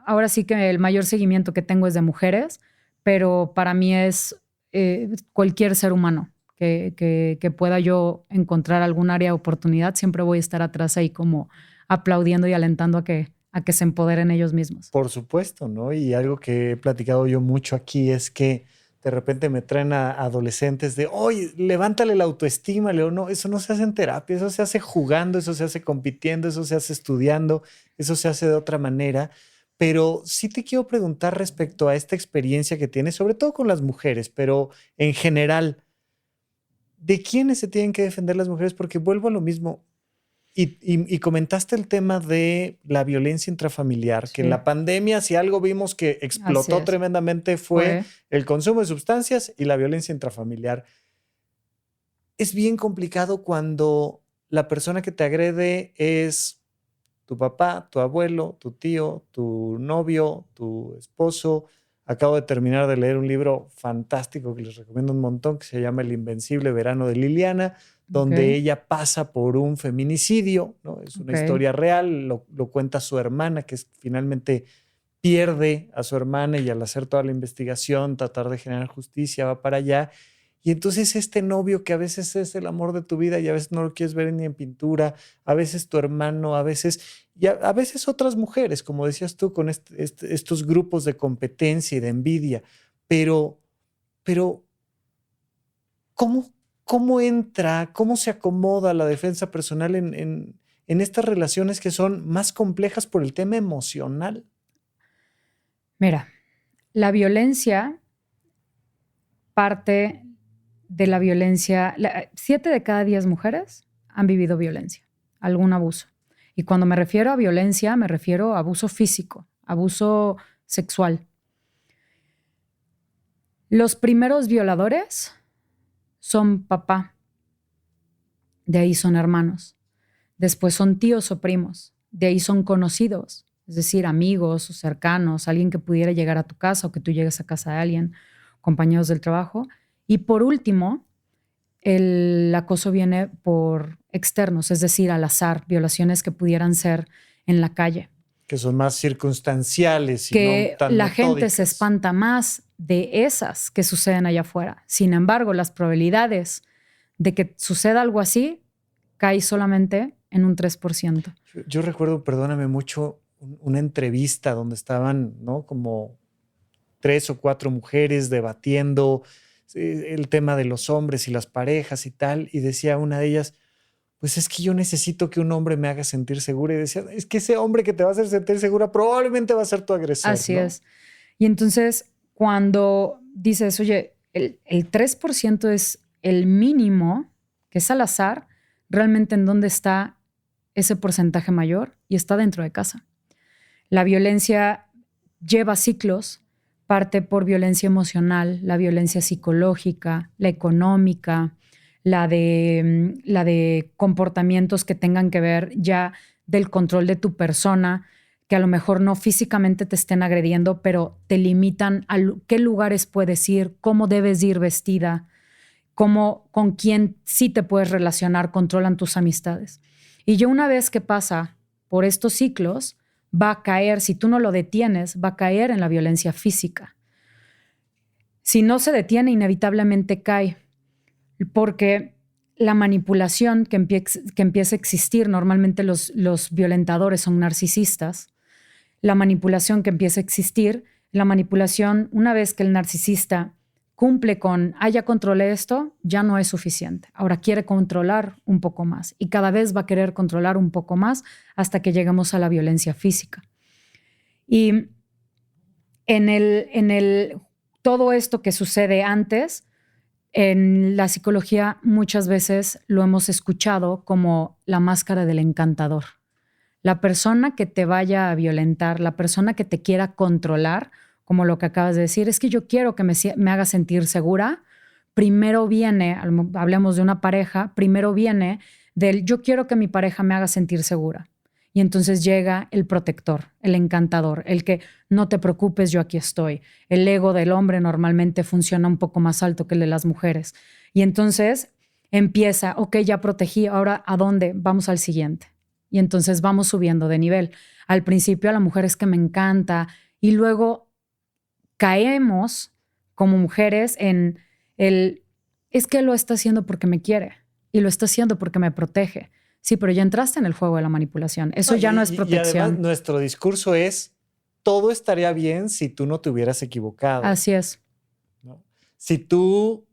ahora sí que el mayor seguimiento que tengo es de mujeres, pero para mí es cualquier ser humano que pueda yo encontrar algún área de oportunidad, siempre voy a estar atrás ahí como aplaudiendo y alentando a que se empoderen ellos mismos. Por supuesto, ¿no? Y algo que he platicado yo mucho aquí es que de repente me traen a adolescentes de, oye, levántale la autoestima. Le digo, no, eso no se hace en terapia, eso se hace jugando, eso se hace compitiendo, eso se hace estudiando, eso se hace de otra manera. Pero sí te quiero preguntar respecto a esta experiencia que tienes, sobre todo con las mujeres, pero en general, ¿de quiénes se tienen que defender las mujeres? Porque vuelvo a lo mismo. Y comentaste el tema de la violencia intrafamiliar, que en la pandemia, si algo vimos que explotó tremendamente fue el consumo de sustancias y la violencia intrafamiliar. Es bien complicado cuando la persona que te agrede es tu papá, tu abuelo, tu tío, tu novio, tu esposo. Acabo de terminar de leer un libro fantástico que les recomiendo un montón, que se llama El Invencible Verano de Liliana, donde ella pasa por un feminicidio, ¿no? Es una historia real, lo cuenta su hermana, que finalmente pierde a su hermana y al hacer toda la investigación, tratar de generar justicia, va para allá. Y entonces este novio que a veces es el amor de tu vida y a veces no lo quieres ver ni en pintura, a veces tu hermano, a veces otras mujeres, como decías tú, con estos grupos de competencia y de envidia. Pero ¿cómo entra, cómo se acomoda la defensa personal en estas relaciones que son más complejas por el tema emocional? Mira, la violencia parte de la violencia. 7 de cada 10 mujeres han vivido violencia, algún abuso. Y cuando me refiero a violencia, me refiero a abuso físico, abuso sexual. Los primeros violadores son papá. De ahí son hermanos. Después son tíos o primos. De ahí son conocidos. Es decir, amigos o cercanos, alguien que pudiera llegar a tu casa o que tú llegues a casa de alguien, compañeros del trabajo. Y por último, el acoso viene por externos, es decir, al azar, violaciones que pudieran ser en la calle. Que son más circunstanciales y Que no tan la gente metódicas. se espanta más de esas que suceden allá afuera. Sin embargo, las probabilidades de que suceda algo así cae solamente en un 3%. Yo recuerdo, perdóname mucho, una entrevista donde estaban, ¿no?, como 3 o 4 mujeres debatiendo el tema de los hombres y las parejas y tal, y decía una de ellas, pues es que yo necesito que un hombre me haga sentir segura, y decía, es que ese hombre que te va a hacer sentir segura probablemente va a ser tu agresor. Así ¿no? es. Y entonces, cuando dices, oye, el 3% es el mínimo, que es al azar, realmente en dónde está ese porcentaje mayor, y está dentro de casa. La violencia lleva ciclos, parte por violencia emocional, la violencia psicológica, la económica, la de comportamientos que tengan que ver ya del control de tu persona, que a lo mejor no físicamente te estén agrediendo, pero te limitan a qué lugares puedes ir, cómo debes ir vestida, con quién sí te puedes relacionar, controlan tus amistades. Y ya una vez que pasa por estos ciclos, va a caer, si tú no lo detienes, va a caer en la violencia física. Si no se detiene, inevitablemente cae, porque la manipulación que empieza a existir, normalmente los violentadores son narcisistas, la manipulación que empieza a existir, la manipulación, una vez que el narcisista cumple con, ya controlé esto, ya no es suficiente. Ahora quiere controlar un poco más y cada vez va a querer controlar un poco más hasta que lleguemos a la violencia física. Y todo esto que sucede antes, en la psicología muchas veces lo hemos escuchado como la máscara del encantador. La persona que te vaya a violentar, la persona que te quiera controlar, como lo que acabas de decir, es que yo quiero que me haga sentir segura. Primero viene, hablemos de una pareja, primero viene del yo quiero que mi pareja me haga sentir segura. Y entonces llega el protector, el encantador, el que no te preocupes, yo aquí estoy. El ego del hombre normalmente funciona un poco más alto que el de las mujeres. Y entonces empieza, ok, ya protegí, ahora ¿a dónde? Vamos al siguiente. Y entonces vamos subiendo de nivel. Al principio a la mujer es que me encanta y luego caemos como mujeres en es que lo está haciendo porque me quiere y lo está haciendo porque me protege. Sí, pero ya entraste en el juego de la manipulación. Eso ya no es protección. Y además nuestro discurso es, todo estaría bien si tú no te hubieras equivocado. Así es. ¿No? Si tú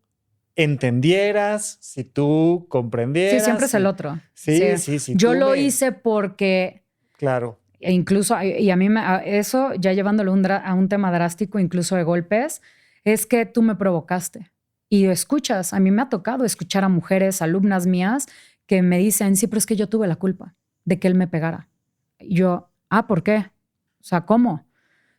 entendieras, si tú comprendieras. Sí, siempre es el otro. Sí. Yo lo hice porque... Claro. E incluso, y a mí eso, ya llevándolo a un tema drástico, incluso de golpes, es que tú me provocaste. Y escuchas, a mí me ha tocado escuchar a mujeres, alumnas mías, que me dicen, sí, pero es que yo tuve la culpa de que él me pegara. Y yo, ¿por qué? O sea, ¿cómo?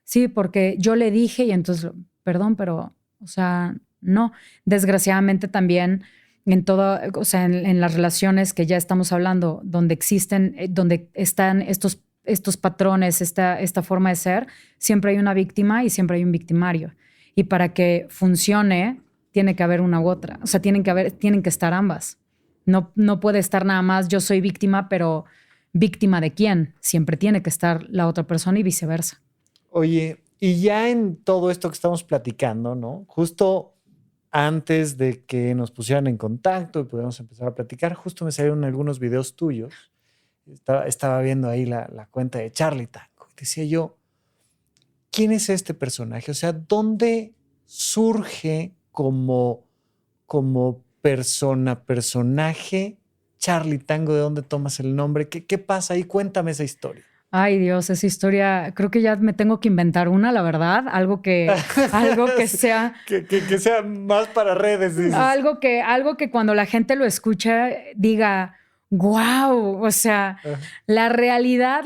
Sí, porque yo le dije y entonces, perdón, pero, o sea, no. Desgraciadamente también en todo, o sea, en las relaciones que ya estamos hablando, donde existen, donde están estos patrones, esta forma de ser, siempre hay una víctima y siempre hay un victimario. Y para que funcione, tiene que haber una u otra. O sea, tienen que estar ambas. No puede estar nada más yo soy víctima, pero ¿víctima de quién? Siempre tiene que estar la otra persona y viceversa. Oye, y ya en todo esto que estamos platicando, ¿no? Justo antes de que nos pusieran en contacto y pudiéramos empezar a platicar, justo me salieron algunos videos tuyos. Estaba viendo ahí la cuenta de Charlie Tango. Decía yo, ¿quién es este personaje? O sea, ¿dónde surge como personaje Charlie Tango? ¿De dónde tomas el nombre? ¿Qué pasa ahí? Cuéntame esa historia. Ay, Dios, esa historia, creo que ya me tengo que inventar una, la verdad, algo que sea... que sea más para redes. Dices. Algo que cuando la gente lo escucha diga, wow, o sea, la realidad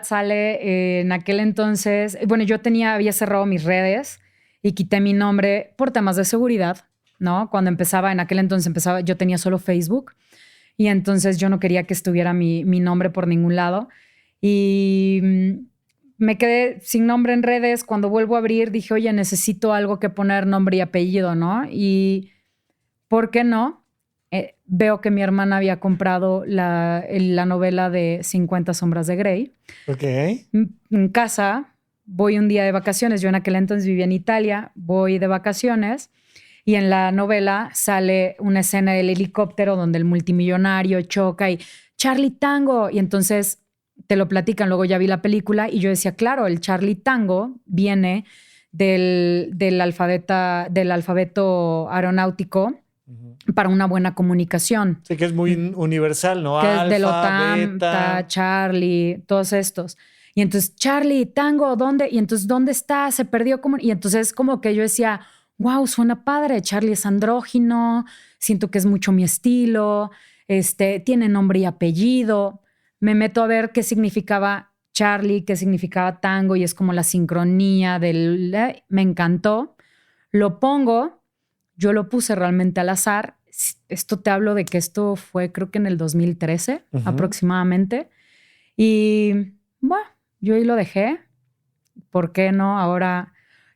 sale en aquel entonces. Bueno, yo había cerrado mis redes y quité mi nombre por temas de seguridad, ¿no? Cuando en aquel entonces yo tenía solo Facebook y entonces yo no quería que estuviera mi nombre por ningún lado y me quedé sin nombre en redes. Cuando vuelvo a abrir dije, oye, necesito algo que poner nombre y apellido, ¿no? Y ¿por qué no? Veo que mi hermana había comprado la novela de 50 sombras de Grey. Ok. En casa, voy un día de vacaciones. Yo en aquel entonces vivía en Italia. Voy de vacaciones y en la novela sale una escena del helicóptero donde el multimillonario choca y Charlie Tango. Y entonces te lo platican. Luego ya vi la película y yo decía, claro, el Charlie Tango viene del alfabeto aeronáutico para una buena comunicación. Sí, que es muy universal, ¿no? Que Alfa, es de Lotam, beta. Charlie, todos estos. Y entonces, Charlie, Tango, ¿dónde? Y entonces, ¿dónde está? Se perdió. Y entonces como que yo decía, wow, suena padre. Charlie es andrógino, siento que es mucho mi estilo, tiene nombre y apellido. Me meto a ver qué significaba Charlie, qué significaba Tango y es como la sincronía me encantó. Lo pongo. Yo lo puse realmente al azar. Esto te hablo de que esto fue creo que en el 2013 aproximadamente. Y bueno, yo ahí lo dejé. ¿Por qué no? Ahora,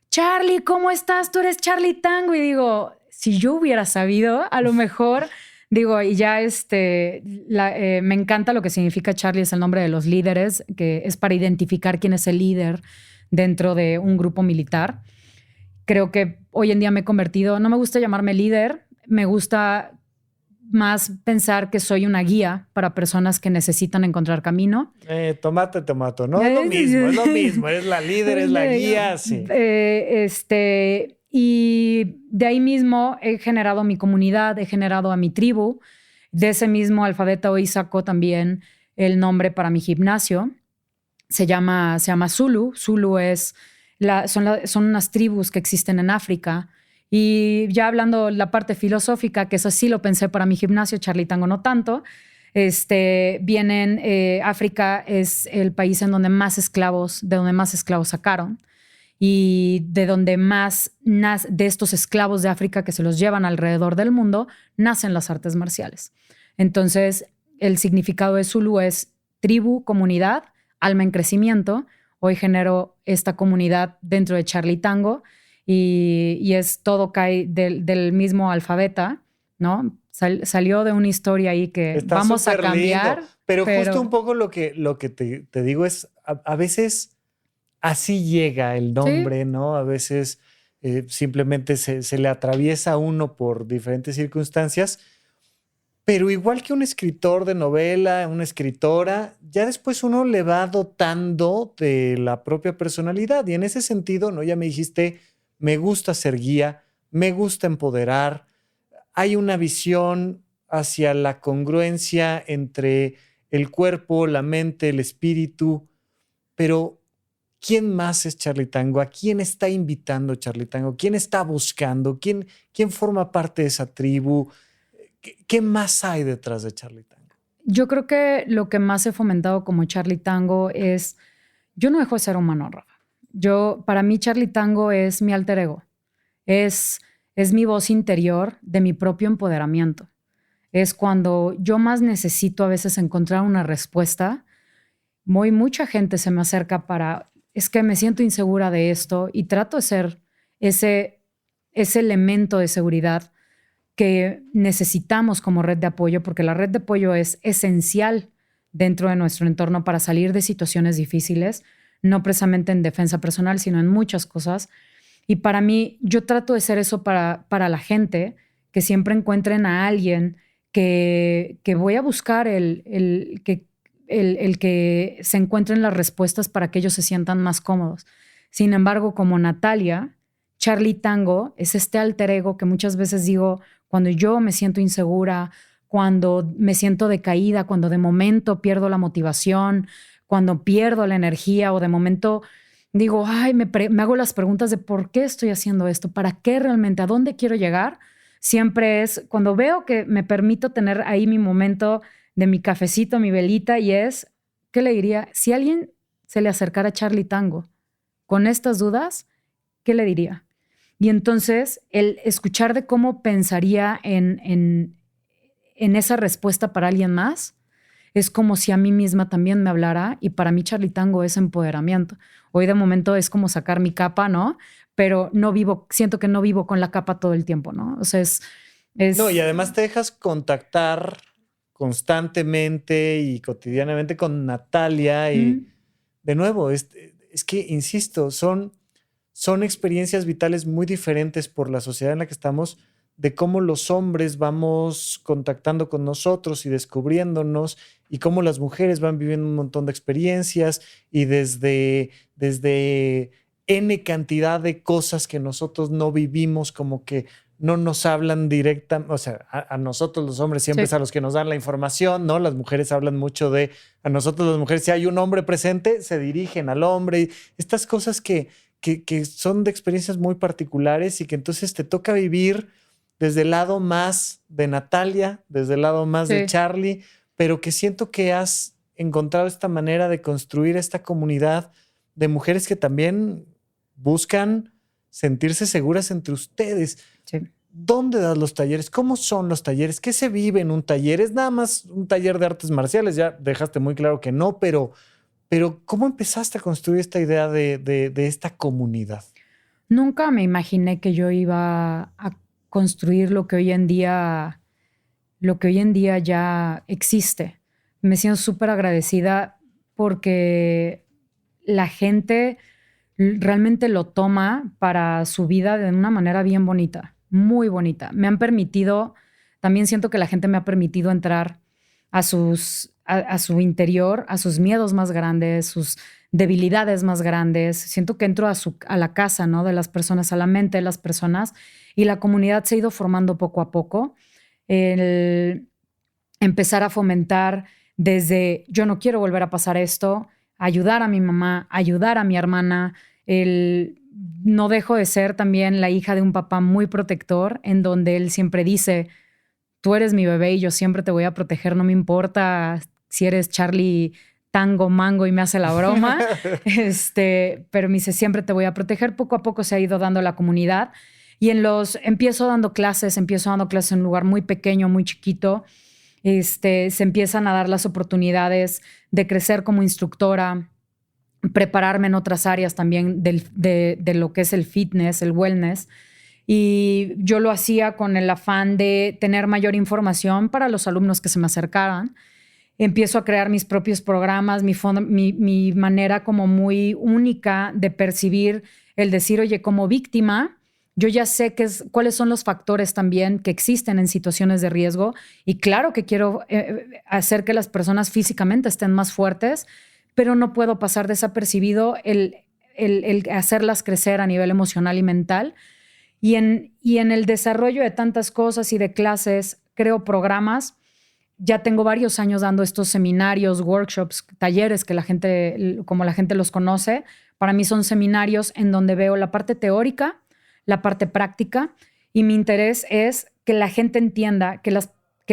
Charlie, ¿cómo estás? Tú eres Charlie Tango. Y digo, si yo hubiera sabido, a lo mejor, digo, y ya me encanta lo que significa Charlie, es el nombre de los líderes, que es para identificar quién es el líder dentro de un grupo militar. Creo que hoy en día me he convertido, no me gusta llamarme líder, me gusta más pensar que soy una guía para personas que necesitan encontrar camino. Tomate, tomato, ¿no? Es lo mismo, eres la líder, es la guía, sí. Y de ahí mismo he generado mi comunidad, he generado a mi tribu. De ese mismo alfabeto hoy saco también el nombre para mi gimnasio. Se llama Zulu. Zulu es... son unas tribus que existen en África. Y ya hablando la parte filosófica, que eso sí lo pensé para mi gimnasio, Charlie Tango no tanto, África es el país de donde más esclavos sacaron y de donde más de estos esclavos de África que se los llevan alrededor del mundo, nacen las artes marciales. Entonces, el significado de Zulu es tribu, comunidad, alma en crecimiento. Hoy genero esta comunidad dentro de Charlie Tango y es todo cae del mismo alfabeto, ¿no? Salió de una historia ahí que está vamos a cambiar. Lindo. Pero justo un poco lo que te digo es, a veces así llega el nombre, ¿sí? ¿No? A veces simplemente se le atraviesa a uno por diferentes circunstancias. Pero igual que un escritor de novela, una escritora, ya después uno le va dotando de la propia personalidad. Y en ese sentido, ¿no? Ya me dijiste, me gusta ser guía, me gusta empoderar. Hay una visión hacia la congruencia entre el cuerpo, la mente, el espíritu. Pero, ¿quién más es Charlie Tango? ¿A quién está invitando Charlie Tango? ¿Quién está buscando? ¿Quién forma parte de esa tribu? ¿Qué más hay detrás de Charlie Tango? Yo creo que lo que más he fomentado como Charlie Tango es, yo no dejo de ser humano, Rafa. Para mí Charlie Tango es mi alter ego. Es mi voz interior de mi propio empoderamiento. Es cuando yo más necesito a veces encontrar una respuesta. Mucha gente se me acerca es que me siento insegura de esto y trato de ser ese elemento de seguridad que necesitamos como red de apoyo, porque la red de apoyo es esencial dentro de nuestro entorno para salir de situaciones difíciles, no precisamente en defensa personal, sino en muchas cosas. Y para mí, yo trato de ser eso para la gente, que siempre encuentren a alguien que voy a buscar el que se encuentren las respuestas para que ellos se sientan más cómodos. Sin embargo, como Natalia, Charlie Tango es este alter ego que muchas veces digo, cuando yo me siento insegura, cuando me siento decaída, cuando de momento pierdo la motivación, cuando pierdo la energía o de momento digo, ay, me hago las preguntas de por qué estoy haciendo esto, para qué realmente, a dónde quiero llegar. Siempre es cuando veo que me permito tener ahí mi momento de mi cafecito, mi velita, y es, ¿qué le diría? Si alguien se le acercara a Charlie Tango con estas dudas, ¿qué le diría? Y entonces el escuchar de cómo pensaría en esa respuesta para alguien más es como si a mí misma también me hablara, y para mí Charlie Tango es empoderamiento. Hoy de momento es como sacar mi capa, ¿no? Pero no vivo, siento que no vivo con la capa todo el tiempo, ¿no? O sea, No, y además te dejas contactar constantemente y cotidianamente con Natalia y de nuevo, es que, insisto, son experiencias vitales muy diferentes por la sociedad en la que estamos, de cómo los hombres vamos contactando con nosotros y descubriéndonos, y cómo las mujeres van viviendo un montón de experiencias, y desde N cantidad de cosas que nosotros no vivimos, como que no nos hablan directamente, o sea, a nosotros los hombres siempre es a los que nos dan la información, ¿no? Las mujeres hablan mucho a nosotros las mujeres, si hay un hombre presente, se dirigen al hombre, y estas cosas que son de experiencias muy particulares, y que entonces te toca vivir desde el lado más de Natalia, desde el lado más de Charlie, pero que siento que has encontrado esta manera de construir esta comunidad de mujeres que también buscan sentirse seguras entre ustedes. Sí. ¿Dónde das los talleres? ¿Cómo son los talleres? ¿Qué se vive en un taller? ¿Es nada más un taller de artes marciales? Ya dejaste muy claro que no, pero ¿cómo empezaste a construir esta idea de esta comunidad? Nunca me imaginé que yo iba a construir lo que hoy en día ya existe. Me siento súper agradecida porque la gente realmente lo toma para su vida de una manera bien bonita, muy bonita. Me han permitido, también siento que la gente me ha permitido entrar a su interior, a sus miedos más grandes, sus debilidades más grandes. Siento que entro a la casa, ¿no? De las personas, a la mente de las personas, y la comunidad se ha ido formando poco a poco. El empezar a fomentar desde yo no quiero volver a pasar esto, ayudar a mi mamá, ayudar a mi hermana. No dejo de ser también la hija de un papá muy protector, en donde él siempre dice, tú eres mi bebé y yo siempre te voy a proteger, no me importa si eres Charlie Tango Mango y me hace la broma, pero me dice, siempre te voy a proteger. Poco a poco se ha ido dando la comunidad, y empiezo dando clases en un lugar muy pequeño, muy chiquito. Se empiezan a dar las oportunidades de crecer como instructora, prepararme en otras áreas también de lo que es el fitness, el wellness. Y yo lo hacía con el afán de tener mayor información para los alumnos que se me acercaran. Empiezo a crear mis propios programas, mi manera como muy única de percibir el decir, oye, como víctima, yo ya sé cuáles son los factores también que existen en situaciones de riesgo, y claro que quiero hacer que las personas físicamente estén más fuertes, pero no puedo pasar desapercibido el hacerlas crecer a nivel emocional y mental. Y en el desarrollo de tantas cosas y de clases, creo programas. Ya tengo varios años dando estos seminarios, workshops, talleres que como la gente los conoce. Para mí son seminarios en donde veo la parte teórica, la parte práctica, y mi interés es que la gente entienda que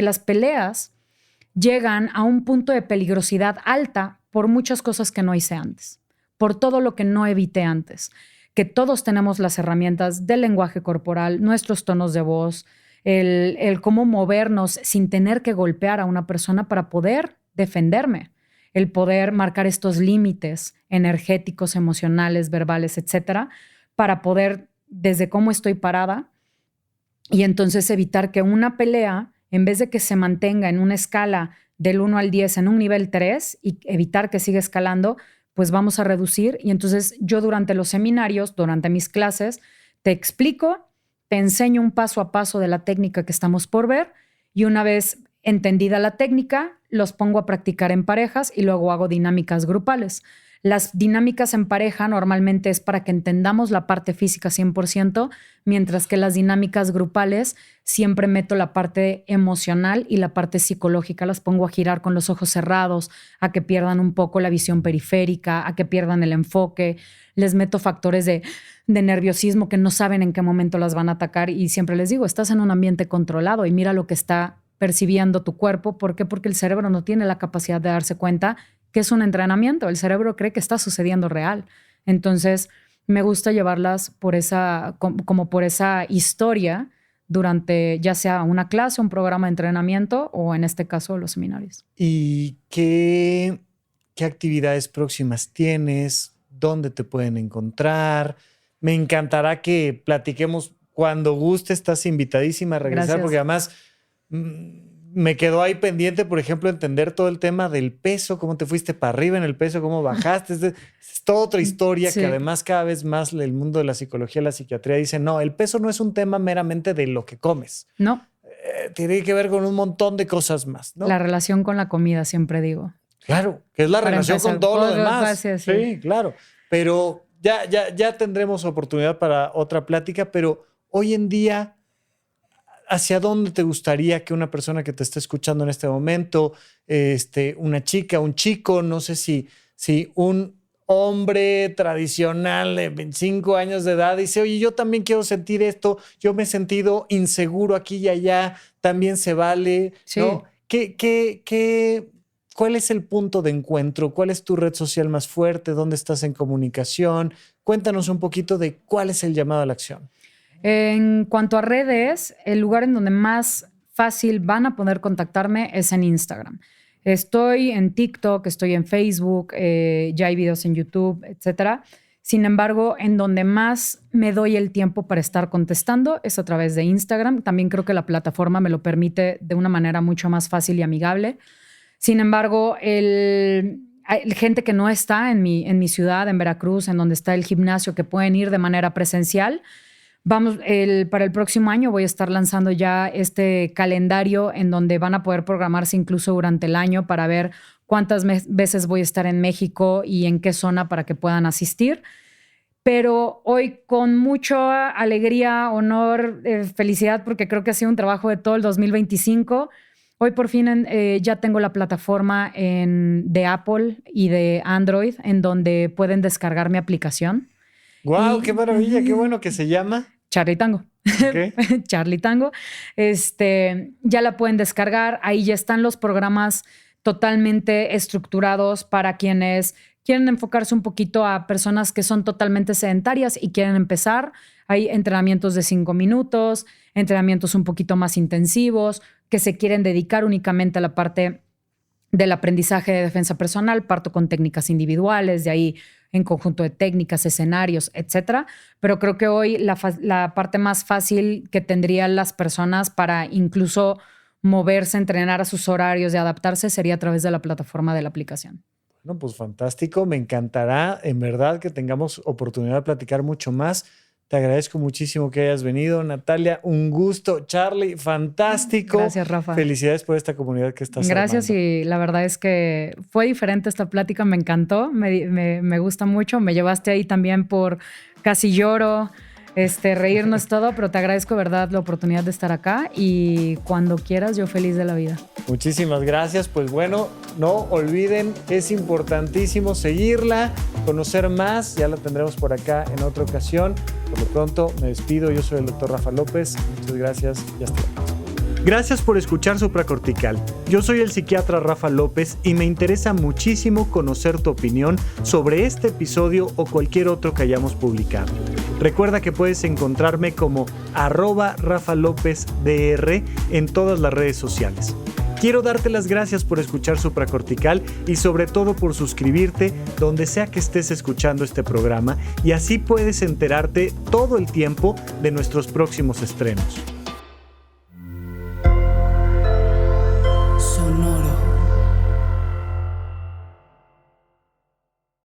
las peleas llegan a un punto de peligrosidad alta por muchas cosas que no hice antes, por todo lo que no evité antes, que todos tenemos las herramientas del lenguaje corporal, nuestros tonos de voz, el cómo movernos sin tener que golpear a una persona para poder defenderme, el poder marcar estos límites energéticos, emocionales, verbales, etcétera, para poder, desde cómo estoy parada, y entonces evitar que una pelea, en vez de que se mantenga en una escala del 1 al 10 en un nivel 3 y evitar que siga escalando, pues vamos a reducir. Y entonces yo durante los seminarios, durante mis clases, te explico, te enseño un paso a paso de la técnica que estamos por ver, y una vez entendida la técnica, los pongo a practicar en parejas y luego hago dinámicas grupales. Las dinámicas en pareja normalmente es para que entendamos la parte física 100%, mientras que las dinámicas grupales siempre meto la parte emocional y la parte psicológica. Las pongo a girar con los ojos cerrados, a que pierdan un poco la visión periférica, a que pierdan el enfoque. Les meto factores de nerviosismo que no saben en qué momento las van a atacar, y siempre les digo, estás en un ambiente controlado y mira lo que está percibiendo tu cuerpo. ¿Por qué? Porque el cerebro no tiene la capacidad de darse cuenta que es un entrenamiento. El cerebro cree que está sucediendo real. Entonces, me gusta llevarlas como por esa historia durante ya sea una clase, un programa de entrenamiento o en este caso los seminarios. ¿Y qué actividades próximas tienes? ¿Dónde te pueden encontrar? Me encantará que platiquemos cuando guste. Estás invitadísima a regresar. Gracias. Porque además me quedó ahí pendiente, por ejemplo, entender todo el tema del peso, cómo te fuiste para arriba en el peso, cómo bajaste. Es toda otra historia que además cada vez más el mundo de la psicología y la psiquiatría dice, no, el peso no es un tema meramente de lo que comes. No. Tiene que ver con un montón de cosas más, ¿no? La relación con la comida, siempre digo. Claro, que es la relación con todo lo demás. Sí, claro. Pero ya tendremos oportunidad para otra plática, pero hoy en día, ¿hacia dónde te gustaría que una persona que te esté escuchando en este momento, una chica, un chico, no sé si un hombre tradicional de 25 años de edad dice, oye, yo también quiero sentir esto, yo me he sentido inseguro aquí y allá, también se vale, sí. ¿no? ¿Cuál es el punto de encuentro? ¿Cuál es tu red social más fuerte? ¿Dónde estás en comunicación? Cuéntanos un poquito de cuál es el llamado a la acción. En cuanto a redes, el lugar en donde más fácil van a poder contactarme es en Instagram. Estoy en TikTok, estoy en Facebook, ya hay videos en YouTube, etc. Sin embargo, en donde más me doy el tiempo para estar contestando es a través de Instagram. También creo que la plataforma me lo permite de una manera mucho más fácil y amigable. Sin embargo, hay gente que no está en mi ciudad, en Veracruz, en donde está el gimnasio, que pueden ir de manera presencial. Para el próximo año voy a estar lanzando ya este calendario en donde van a poder programarse incluso durante el año para ver cuántas veces voy a estar en México y en qué zona para que puedan asistir. Pero hoy con mucha alegría, honor, felicidad, porque creo que ha sido un trabajo de todo el 2025. Hoy por fin ya tengo la plataforma de Apple y de Android en donde pueden descargar mi aplicación. ¡Wow! ¡Qué maravilla! ¡Qué bueno que se llama! Charlie Tango. Okay. Charlie Tango. Ya la pueden descargar. Ahí ya están los programas totalmente estructurados para quienes quieren enfocarse un poquito a personas que son totalmente sedentarias y quieren empezar. Hay entrenamientos de 5 minutos, entrenamientos un poquito más intensivos, que se quieren dedicar únicamente a la parte del aprendizaje de defensa personal, parto con técnicas individuales, de ahí en conjunto de técnicas, escenarios, etcétera. Pero creo que hoy la parte más fácil que tendrían las personas para incluso moverse, entrenar a sus horarios y adaptarse sería a través de la plataforma de la aplicación. Bueno, pues fantástico. Me encantará, en verdad, que tengamos oportunidad de platicar mucho más. Te agradezco muchísimo que hayas venido, Natalia. Un gusto. Charlie, fantástico. Gracias, Rafa. Felicidades por esta comunidad que estás Gracias armando. Y la verdad es que fue diferente esta plática. Me encantó. Me gusta mucho. Me llevaste ahí también por casi lloro, reírnos todo, pero te agradezco, verdad, la oportunidad de estar acá y cuando quieras, yo feliz de la vida. Muchísimas gracias. Pues bueno, no olviden, es importantísimo seguirla, conocer más. Ya la tendremos por acá en otra ocasión. Por lo pronto, me despido. Yo soy el Dr. Rafa López. Muchas gracias y hasta luego. Gracias por escuchar Supracortical. Yo soy el psiquiatra Rafa López y me interesa muchísimo conocer tu opinión sobre este episodio o cualquier otro que hayamos publicado. Recuerda que puedes encontrarme como @RafaLópezDR en todas las redes sociales. Quiero darte las gracias por escuchar Supracortical y sobre todo por suscribirte donde sea que estés escuchando este programa y así puedes enterarte todo el tiempo de nuestros próximos estrenos.